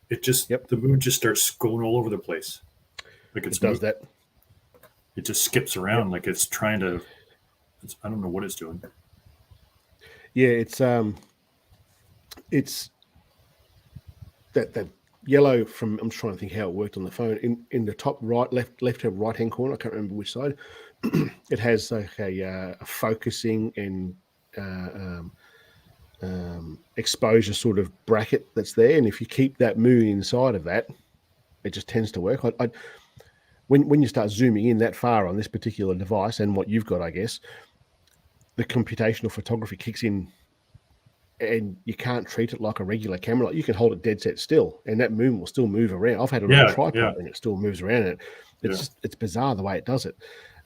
Speaker 3: it just the moon just starts going all over the place. Like it does that. It just skips around like it's trying to. I don't know what it's doing.
Speaker 2: Yeah, it's that yellow from. I'm trying to think how it worked on the phone. In the top left hand corner. I can't remember which side. It has like a focusing and exposure sort of bracket that's there, and if you keep that moon inside of that, it just tends to work. When you start zooming in that far on this particular device and what you've got, I guess, the computational photography kicks in, and you can't treat it like a regular camera. Like you can hold it dead set still, and that moon will still move around. I've had it on a tripod, and it still moves around. And it's bizarre the way it does it.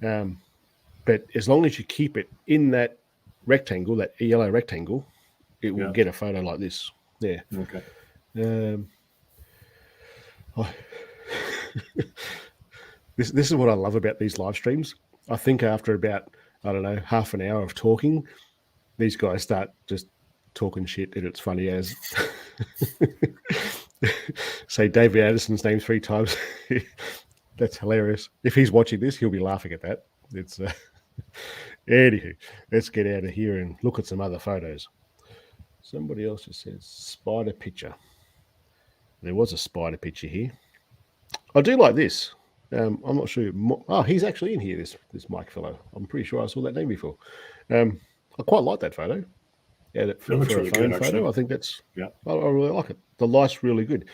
Speaker 2: But as long as you keep it in that rectangle, that yellow rectangle, it will get a photo like this. Yeah.
Speaker 3: Okay.
Speaker 2: This is what I love about these live streams. I think after about, I don't know, half an hour of talking, these guys start just talking shit, and it's funny as. Say David Anderson's name 3 times. That's hilarious. If he's watching this, he'll be laughing at that. It's anywho, let's get out of here and look at some other photos. Somebody else just says spider picture. There was a spider picture here. I do like this. I'm not sure. Oh, he's actually in here, this Mike fellow. I'm pretty sure I saw that name before. I quite like that photo. Yeah, for a
Speaker 3: really
Speaker 2: phone
Speaker 3: good,
Speaker 2: photo, I think that's.
Speaker 3: Yeah,
Speaker 2: I really like it. The light's really good.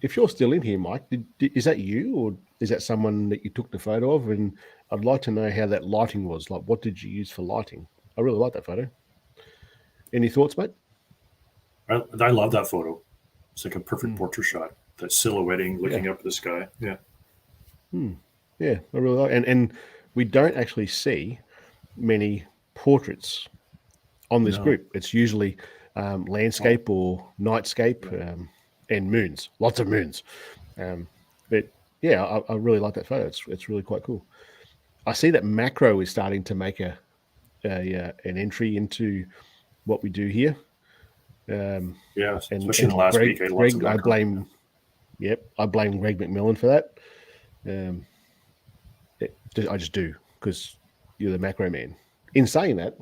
Speaker 2: If you're still in here, Mike, is that you or is that someone that you took the photo of? And I'd like to know how that lighting was. Like, what did you use for lighting? I really like that photo. Any thoughts, mate?
Speaker 3: I love that photo. It's like a perfect portrait shot. That silhouetting, looking up at the sky. Yeah.
Speaker 2: Yeah, I really like it. And we don't actually see many portraits on this group. It's usually landscape or nightscape and moons, lots of moons. But yeah, I really like that photo. It's really quite cool. I see that macro is starting to make an entry into what we do here.
Speaker 3: Yeah, especially in the last
Speaker 2: Greg,
Speaker 3: week.
Speaker 2: I blame Greg McMillan for that. I just do because you're the macro man. In saying that,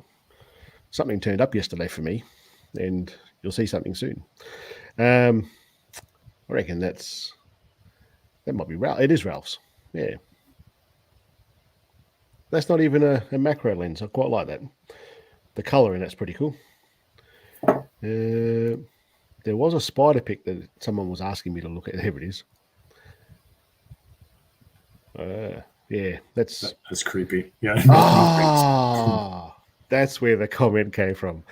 Speaker 2: something turned up yesterday for me, and you'll see something soon. I reckon that might be Ralph. It is Ralph's. Yeah. That's not even a macro lens. I quite like that. The color in that's pretty cool. There was a spider pic that someone was asking me to look at. There it is. Yeah, that's
Speaker 3: creepy. Yeah.
Speaker 2: That's where the comment came from.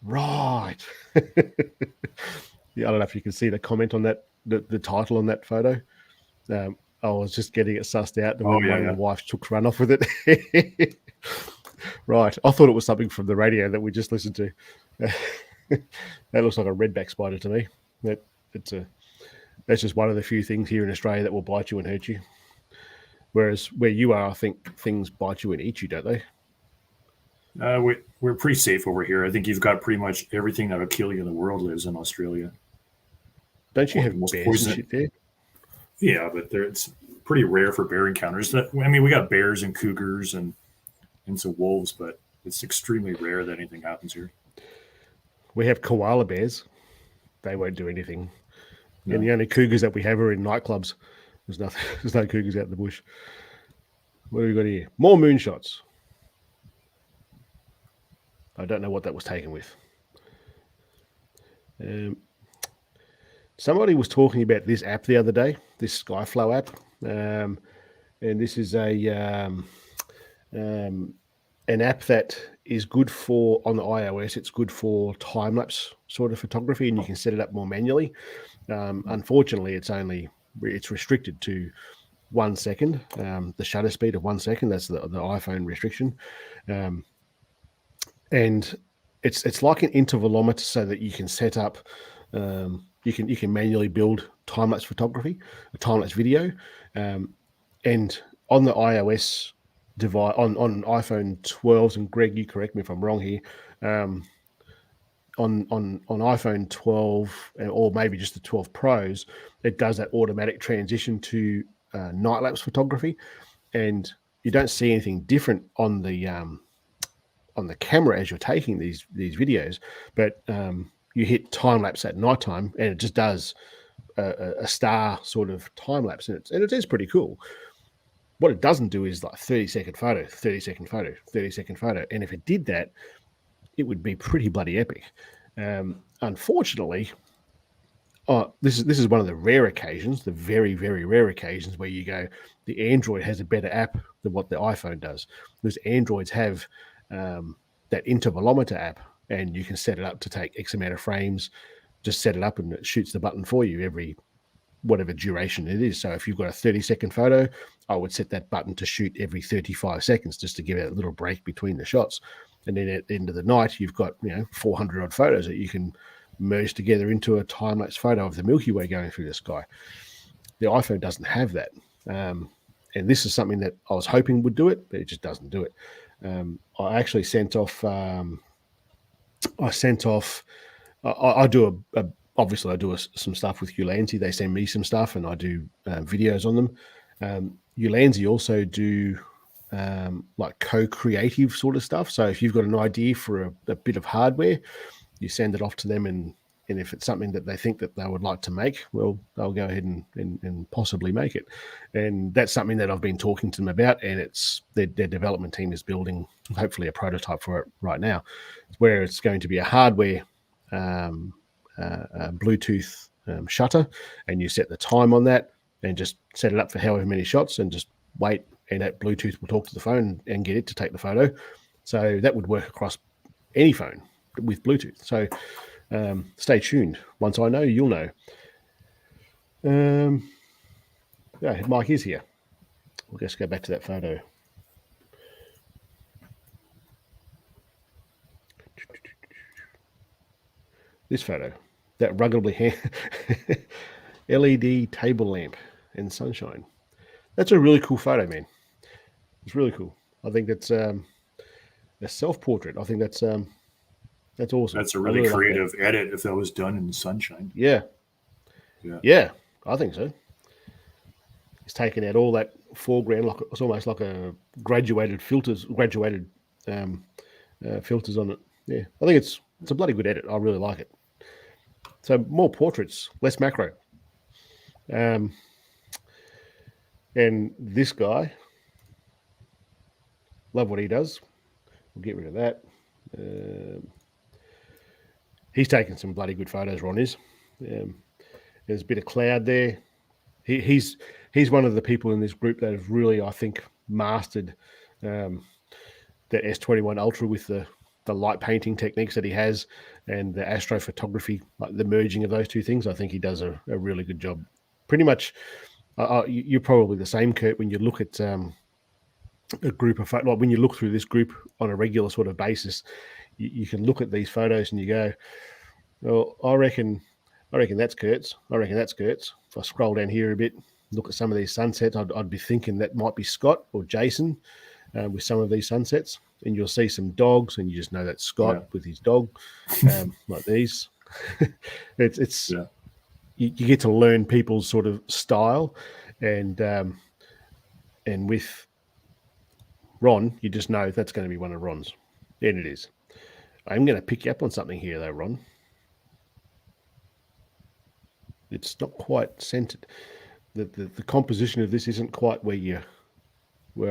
Speaker 2: Right. Yeah, I don't know if you can see the comment on that, the title on that photo. I was just getting it sussed out. One of the wives took run off with it. Right. I thought it was something from the radio that we just listened to. That looks like a redback spider to me. That's just one of the few things here in Australia that will bite you and hurt you. Whereas where you are, I think things bite you and eat you, don't they?
Speaker 3: We're pretty safe over here. I think you've got pretty much everything that will kill you in the world lives in Australia.
Speaker 2: Don't you have bears and shit there?
Speaker 3: Yeah, but it's pretty rare for bear encounters. We got bears and cougars and some wolves, but it's extremely rare that anything happens here.
Speaker 2: We have koala bears. They won't do anything. No. And the only cougars that we have are in nightclubs. There's no cougars out in the bush. What have we got here? More moonshots. I don't know what that was taken with. Somebody was talking about this app the other day, this Skyflow app, and this is an app that is good for, on the iOS, it's good for time-lapse sort of photography, and you can set it up more manually. Unfortunately, it's restricted to 1 second, the shutter speed of 1 second. That's the iPhone restriction. And it's like an intervalometer so that you can set up, you can manually build time-lapse photography, a time-lapse video. And on the iOS device, on iPhone 12s, and Greg, you correct me if I'm wrong here, on iPhone 12 or maybe just the 12 Pros, it does that automatic transition to night lapse photography, and you don't see anything different on the camera as you're taking these videos, but you hit time lapse at nighttime, and it just does a star sort of time lapse, and it is pretty cool. What it doesn't do is like 30-second photo, 30-second photo, 30-second photo, and if it did that, it would be pretty bloody epic. Unfortunately, this is one of the rare occasions, the very, very rare occasions where you go, the Android has a better app than what the iPhone does. Because Androids have that intervalometer app, and you can set it up to take X amount of frames, just set it up and it shoots the button for you every whatever duration it is. So if you've got a 30-second photo, I would set that button to shoot every 35 seconds just to give it a little break between the shots. And then at the end of the night, you've got 400 odd photos that you can merge together into a time-lapse photo of the Milky Way going through the sky. The iPhone doesn't have that. And this is something that I was hoping would do it, but it just doesn't do it. I actually sent off. I do obviously I do some stuff with Ulanzi. They send me some stuff, and I do videos on them. Ulanzi also do like co-creative sort of stuff. So if you've got an idea for a bit of hardware, you send it off to them, and if it's something that they think that they would like to make, well, they'll go ahead and possibly make it. And that's something that I've been talking to them about, and it's their development team is building hopefully a prototype for it right now, where it's going to be a hardware Bluetooth shutter, and you set the time on that and just set it up for however many shots and just wait, and that Bluetooth will talk to the phone and get it to take the photo. So that would work across any phone with Bluetooth. So stay tuned. Once I know, you'll know. Yeah, Mike is here. We'll just go back to that photo. This photo, that ruggedly LED table lamp in sunshine. That's a really cool photo, man. It's really cool. I think that's a self-portrait. I think that's awesome.
Speaker 3: That's a really creative edit if that was done in the sunshine.
Speaker 2: Yeah, I think so. It's taken out all that foreground, like it's almost like a graduated filters on it. Yeah, I think it's a bloody good edit. I really like it. So more portraits, less macro. And this guy, love what he does. We'll get rid of that. He's taken some bloody good photos, Ron is. There's a bit of cloud there. He's one of the people in this group that have really, I think, mastered the S21 Ultra with the light painting techniques that he has and the astrophotography, like the merging of those two things. I think he does a really good job. Pretty much, you're probably the same, Kurt, when you look at a group of, like when you look through this group on a regular sort of basis, you can look at these photos and you go, well, I reckon that's Kurt's. I reckon that's Kurt's. If I scroll down here a bit, look at some of these sunsets, I'd be thinking that might be Scott or Jason with some of these sunsets. And you'll see some dogs, and you just know that's Scott with his dog, like these. It's you get to learn people's sort of style, and with Ron, you just know that's going to be one of Ron's, and it is. I'm going to pick you up on something here, though, Ron. It's not quite centered. The composition of this isn't quite where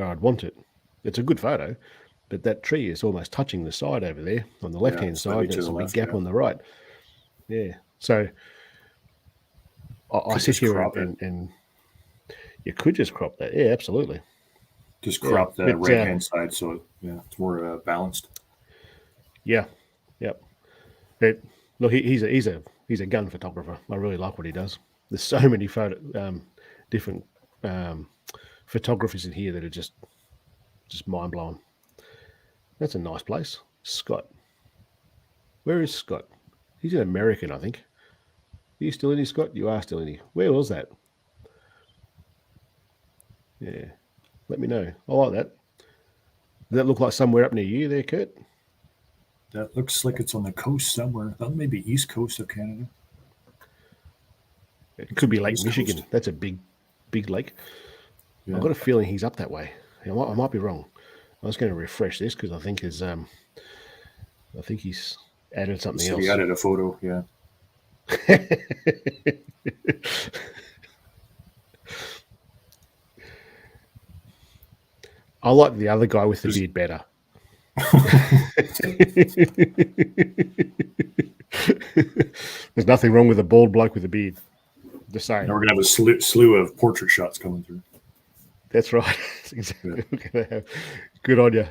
Speaker 2: I'd want it. It's a good photo, but that tree is almost touching the side over there on the left-hand side. There's a big gap on the right. Yeah. So I sit here and you could just crop that. Yeah, absolutely.
Speaker 3: Just crop the right-hand side so it's more balanced. Yeah.
Speaker 2: Yep. But look, he's a gun photographer. I really like what he does. There's so many different photographers in here that are just mind-blowing. That's a nice place. Scott. Where is Scott? He's an American, I think. Are you still in here, Scott? You are still in here. Where was that? Yeah. Let me know. I like that. Does that look like somewhere up near you there, Kurt?
Speaker 3: That looks like it's on the coast somewhere. That may be east coast of Canada.
Speaker 2: It could be Lake Michigan. Coast. That's a big lake. Yeah. I've got a feeling he's up that way. I might be wrong. I was going to refresh this because I think he's added something else.
Speaker 3: He added a photo, yeah.
Speaker 2: I like the other guy with the beard better. There's nothing wrong with a bald bloke with a beard. The same.
Speaker 3: Now we're going to have a slew of portrait shots coming through.
Speaker 2: That's right. That's exactly. Yeah. Good on you.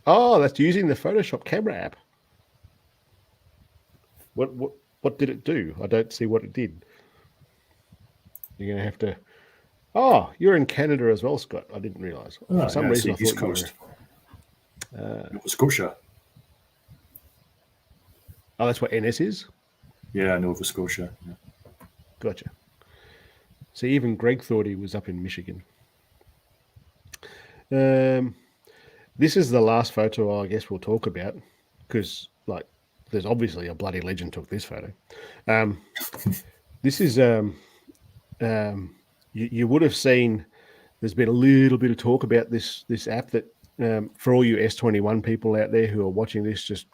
Speaker 2: Oh, that's using the Photoshop camera app. What did it do? I don't see what it did. You're going to have to. Oh, you're in Canada as well, Scott. I didn't realize. For some reason, I thought
Speaker 3: East Coast. Nova Scotia.
Speaker 2: Oh, that's what NS is?
Speaker 3: Yeah, Nova Scotia. Yeah.
Speaker 2: Gotcha. See, even Greg thought he was up in Michigan. This is the last photo I guess we'll talk about because, like, there's obviously a bloody legend took this photo. This is you would have seen. There's been a little bit of talk about this app that for all you S21 people out there who are watching this, just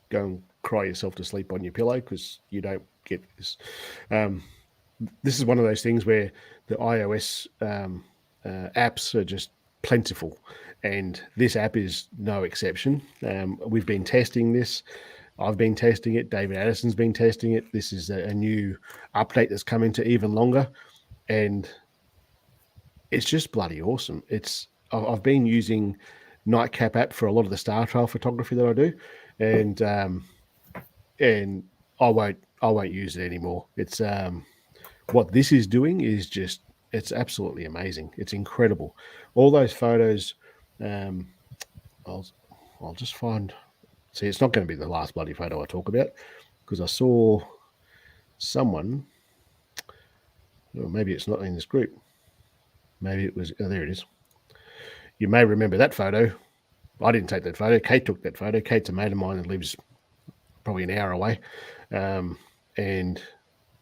Speaker 2: go and cry yourself to sleep on your pillow because you don't get this. This is one of those things where the iOS apps are just plentiful, and this app is no exception. We've been testing this. I've been testing it. David Addison's been testing it. This is a new update that's coming to Even Longer, and it's just bloody awesome. I've been using Nightcap app for a lot of the star trail photography that I do, and I won't use it anymore. It's what this is doing is just, it's absolutely amazing. It's incredible. All those photos, I'll just find. See, it's not going to be the last bloody photo I talk about because I saw someone. Well, maybe it's not in this group. Maybe it was. Oh, there it is. You may remember that photo. I didn't take that photo. Kate took that photo. Kate's a mate of mine that lives probably an hour away. And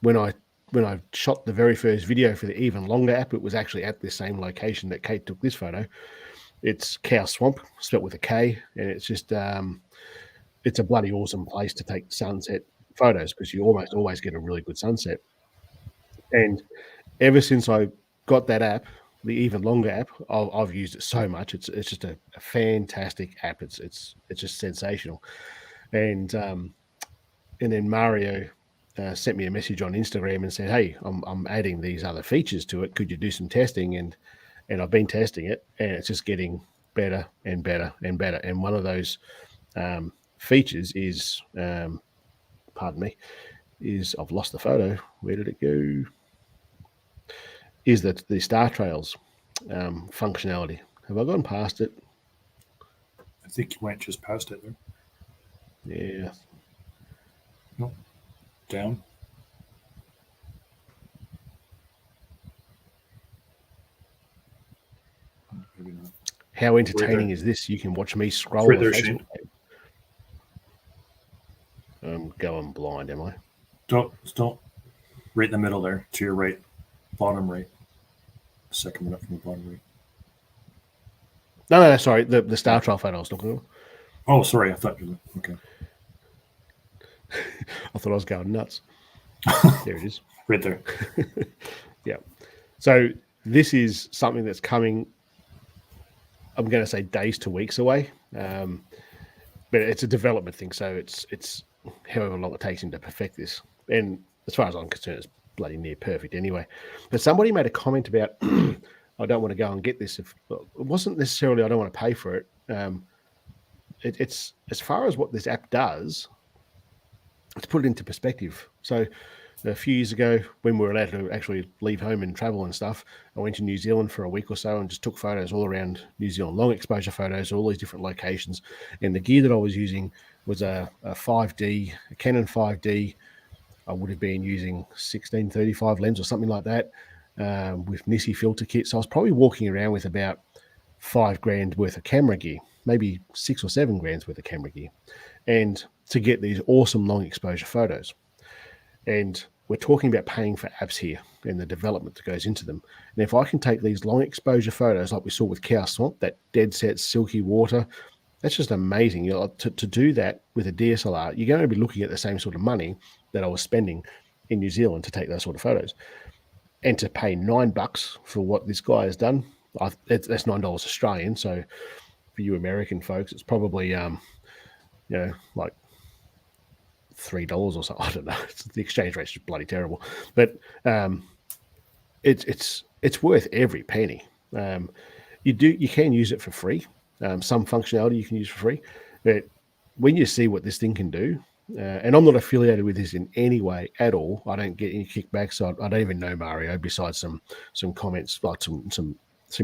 Speaker 2: when I shot the very first video for the Even Longer app, it was actually at the same location that Kate took this photo. It's Cow Swamp, spelt with a K, and it's just it's a bloody awesome place to take sunset photos because you almost always get a really good sunset. And ever since I got that app, the Even Longer app, I've used it so much. It's just a fantastic app. It's just sensational. And then Mario sent me a message on Instagram and said, "Hey, I'm adding these other features to it. Could you do some testing?" And I've been testing it, and it's just getting better and better and better. And one of those features is, pardon me, is I've lost the photo. Where did it go? Is that the Star Trails functionality? Have I gone past it?
Speaker 3: I think you went just past it there.
Speaker 2: Yeah.
Speaker 3: No. Down. Maybe not.
Speaker 2: How entertaining is this? You can watch me scroll.
Speaker 3: Right there, Shane.
Speaker 2: I'm going blind, am I?
Speaker 3: Don't. Right in the middle there, to your right, bottom right. Second one up from the bottom right.
Speaker 2: No, sorry. The Star Trail photo I was looking at.
Speaker 3: Oh, sorry. I thought you were okay.
Speaker 2: I thought I was going nuts. There it is.
Speaker 3: Right there.
Speaker 2: Yeah. So this is something that's coming, I'm going to say days to weeks away. But it's a development thing. So it's however long it takes him to perfect this. And as far as I'm concerned, it's bloody near perfect anyway. But somebody made a comment about, I don't want to go and get this. It wasn't necessarily I don't want to pay for it. It's as far as what this app does, let's put it into perspective. So a few years ago, when we were allowed to actually leave home and travel and stuff, I went to New Zealand for a week or so and just took photos all around New Zealand, long exposure photos, all these different locations. And the gear that I was using was a 5D, a Canon 5D. I would have been using 1635 lens or something like that with Nissi filter kit. So I was probably walking around with about $5,000 worth of camera gear, maybe $6,000 or $7,000 worth of camera gear, and to get these awesome long exposure photos. And we're talking about paying for apps here and the development that goes into them. And if I can take these long exposure photos like we saw with Cow Swamp, that dead set silky water, that's just amazing. To do that with a DSLR, you're going to be looking at the same sort of money that I was spending in New Zealand to take those sort of photos. And to pay $9 for what this guy has done, that's $9 Australian. So for you American folks, it's probably like $3 or something. I don't know. The exchange rate's just bloody terrible, but it's worth every penny. You can use it for free. Some functionality you can use for free, but when you see what this thing can do, and I'm not affiliated with this in any way at all. I don't get any kickbacks. So I don't even know Mario besides some comments, like some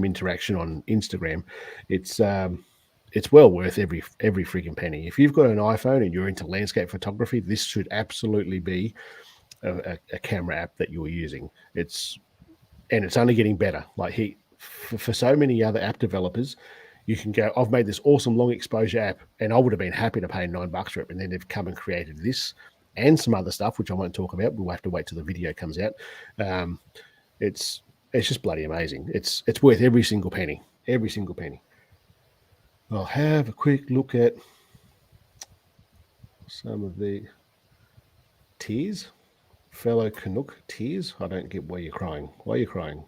Speaker 2: interaction on Instagram. It's well worth every freaking penny. If you've got an iPhone and you're into landscape photography, this should absolutely be a camera app that you're using. It's only getting better. Like for so many other app developers, you can go, I've made this awesome long exposure app, and I would have been happy to pay $9 for it. And then they've come and created this and some other stuff, which I won't talk about. We'll have to wait till the video comes out. It's just bloody amazing. It's worth every single penny. Every single penny. I'll have a quick look at some of the tears. Fellow Canuck tears. I don't get why you're crying. Why are you crying?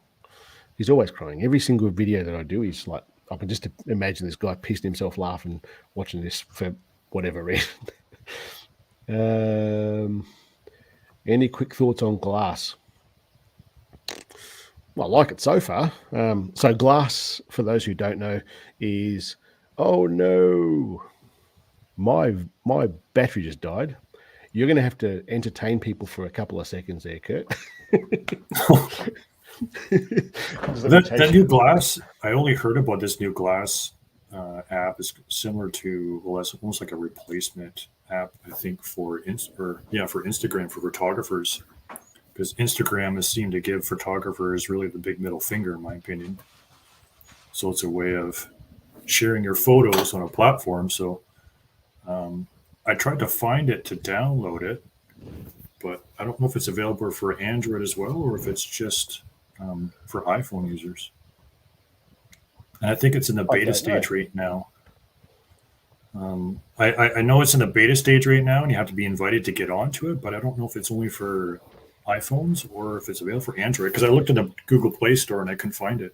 Speaker 2: He's always crying. Every single video that I do, he's like, I can just imagine this guy pissing himself laughing watching this for whatever reason. Any quick thoughts on Glass? Well, I like it so far. So Glass, for those who don't know, is, oh no, my battery just died. You're going to have to entertain people for a couple of seconds there, Kurt.
Speaker 3: That new Glass, I only heard about this new Glass app. Is similar to, well, it's almost like a replacement app, I think, for Instagram for photographers, because Instagram has seemed to give photographers really the big middle finger, in my opinion. So it's a way of sharing your photos on a platform. So I tried to find it to download it, but I don't know if it's available for Android as well, or if it's just for iPhone users. And I think it's in the beta stage right now. I know it's in the beta stage right now, and you have to be invited to get onto it, but I don't know if it's only for iPhones or if it's available for Android, because I looked in the Google Play Store and I couldn't find it.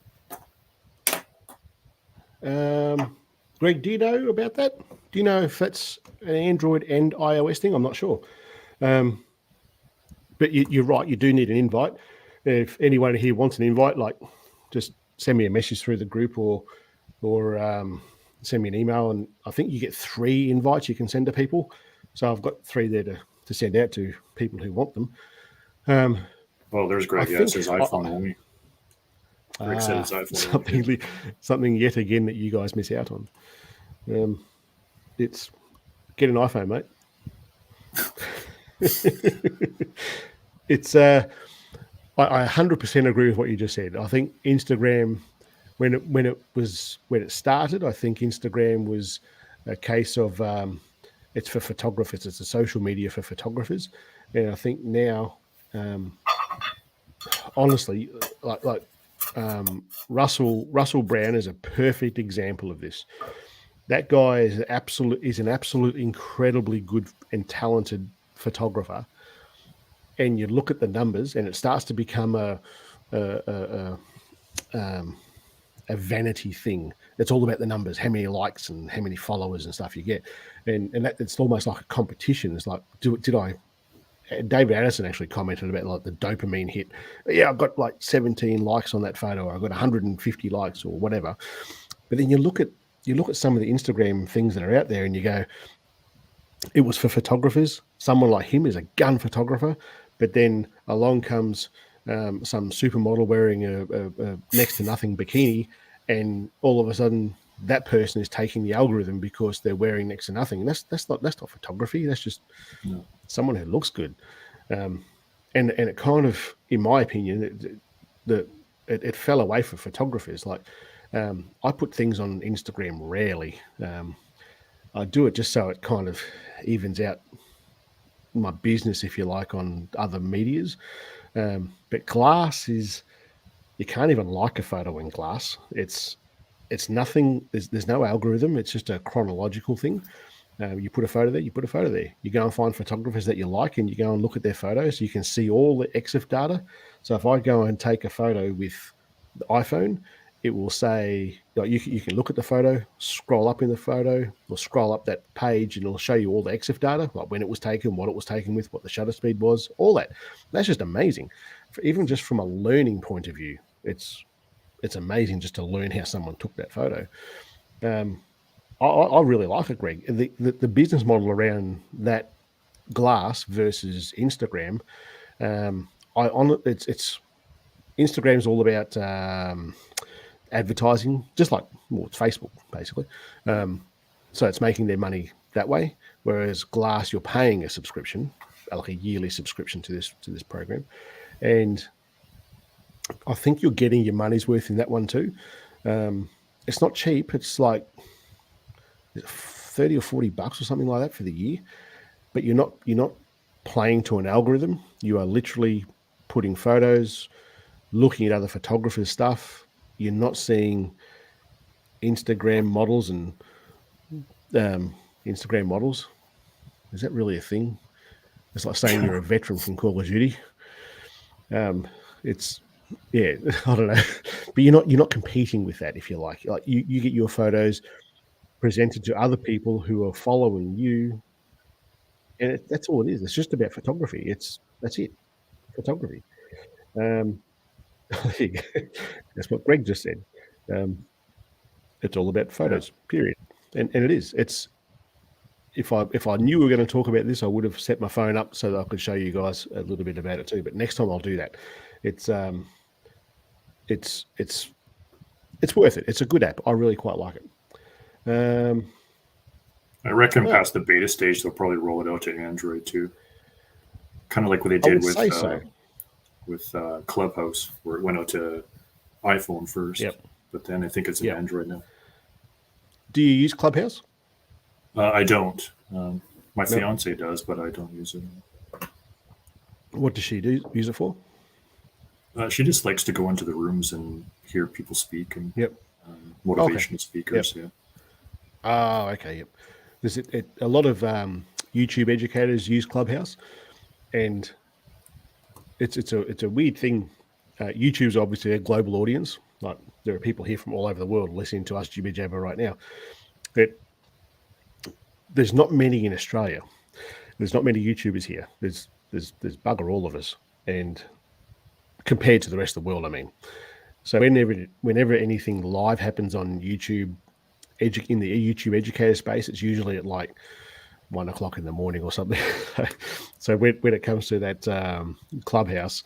Speaker 2: Greg, do you know about that? Do you know if that's an Android and iOS thing? I'm not sure. But you're right. You do need an invite. If anyone here wants an invite, like, just send me a message through the group or send me an email. And I think you get 3 invites you can send to people. So I've got 3 there to send out to people who want them.
Speaker 3: Well, there's Greg. Yeah, it says iPhone only. Greg said it's iPhone only.
Speaker 2: Something yet again that you guys miss out on. It's get an iPhone, mate. It's I 100% agree with what you just said. I think Instagram, when it started, I think Instagram was a case of it's for photographers. It's a social media for photographers, and I think now, honestly, like Russell Brown is a perfect example of this. That guy is an absolute incredibly good and talented photographer. And you look at the numbers, and it starts to become a vanity thing. It's all about the numbers, how many likes and how many followers and stuff you get, and that it's almost like a competition. It's like, David Addison actually commented about like the dopamine hit. Yeah, I've got like 17 likes on that photo, or I've got 150 likes or whatever. But then you look at some of the Instagram things that are out there, and you go, it was for photographers. Someone like him is a gun photographer, but then along comes some supermodel wearing a next to nothing bikini, and all of a sudden that person is taking the algorithm because they're wearing next to nothing. And that's not photography. That's just someone who looks good. And it kind of, in my opinion, it fell away for photographers. Like, I put things on Instagram rarely. I do it just so it kind of evens out my business, if you like, on other medias. But Glass is, you can't even like a photo in Glass. It's nothing. There's no algorithm. It's just a chronological thing. You put a photo there, you put a photo there. You go and find photographers that you like, and you go and look at their photos. You can see all the EXIF data. So if I go and take a photo with the iPhone, it will say, you can look at the photo, scroll up in the photo, or scroll up that page, and it'll show you all the EXIF data, like when it was taken, what it was taken with, what the shutter speed was, all that. That's just amazing. Even just from a learning point of view, it's amazing just to learn how someone took that photo. I really like it, Greg. The business model around that Glass versus Instagram, it's Instagram's all about advertising, just like, well, it's Facebook basically. So it's making their money that way. Whereas Glass, you're paying a subscription, like a yearly subscription to this program, and I think you're getting your money's worth in that one too. it's not cheap. It's like $30 or $40 or something like that for the year. But you're not playing to an algorithm. You are literally putting photos, looking at other photographers' stuff. You're not seeing Instagram models and Instagram models. Is that really a thing? It's like saying you're a veteran from Call of Duty. It's I don't know, but you're not competing with that, if you like. Like you get your photos presented to other people who are following you, and that's all it is. It's just about photography. That's it, photography. That's what Greg just said. It's all about photos, period. And it is. It's if I knew we were going to talk about this, I would have set my phone up so that I could show you guys a little bit about it too. But next time I'll do that. It's worth it. It's a good app. I really quite like it.
Speaker 3: I reckon past the beta stage, they'll probably roll it out to Android too. Kind of like what they did with Clubhouse, where it went out to iPhone first. Yep. But then I think it's an Android now.
Speaker 2: Do you use Clubhouse?
Speaker 3: I don't. My fiance does, but I don't use it.
Speaker 2: What does she use it for?
Speaker 3: She just likes to go into the rooms and hear people speak and motivational speakers.
Speaker 2: Yep. Yeah. Oh, okay. Yep. There's a lot of YouTube educators use Clubhouse, and it's a weird thing. YouTube's obviously a global audience. Like there are people here from all over the world listening to us jibber jabber right now. But there's not many in Australia. There's not many YouTubers here. There's bugger all of us, and compared to the rest of the world, I mean. So whenever anything live happens on YouTube, in the YouTube educator space, it's usually at like 1 o'clock in the morning or something. So when it comes to that Clubhouse,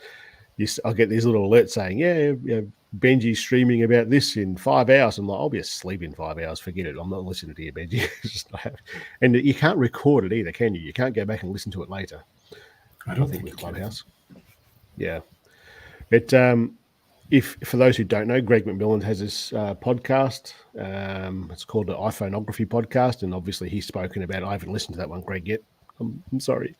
Speaker 2: I'll get these little alerts saying, Benji's streaming about this in 5 hours. I'm like, I'll be asleep in 5 hours. Forget it. I'm not listening to you, Benji. And you can't record it either, can you? You can't go back and listen to it later.
Speaker 3: I don't think
Speaker 2: with Clubhouse. Yeah. But if for those who don't know, Greg McMillan has this podcast. It's called the iPhoneography podcast, and obviously he's spoken about. I haven't listened to that one, Greg, yet. I'm sorry.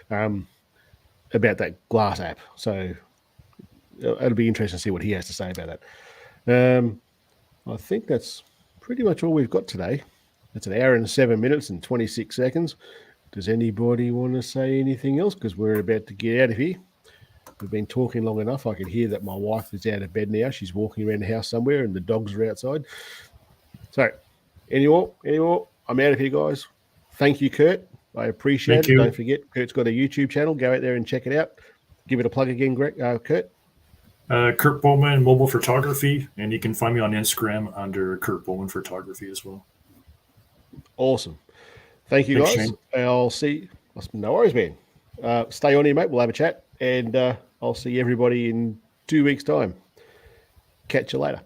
Speaker 2: About that Glass app. So it'll be interesting to see what he has to say about that. I think that's pretty much all we've got today. It's an hour and 7 minutes and 26 seconds. Does anybody want to say anything else? Because we're about to get out of here. We've been talking long enough. I can hear that my wife is out of bed now. She's walking around the house somewhere and the dogs are outside. So, anymore, I'm out of here, guys. Thank you, Kurt. I appreciate it. Don't forget, Kurt's got a YouTube channel. Go out there and check it out. Give it a plug again, Kurt.
Speaker 3: Kurt Bauman Mobile Photography, and you can find me on Instagram under Kurt Bauman Photography as well.
Speaker 2: Awesome. Thank you, guys. Shane. I'll see. No worries, man. Stay on here, mate. We'll have a chat, and I'll see everybody in 2 weeks' time. Catch you later.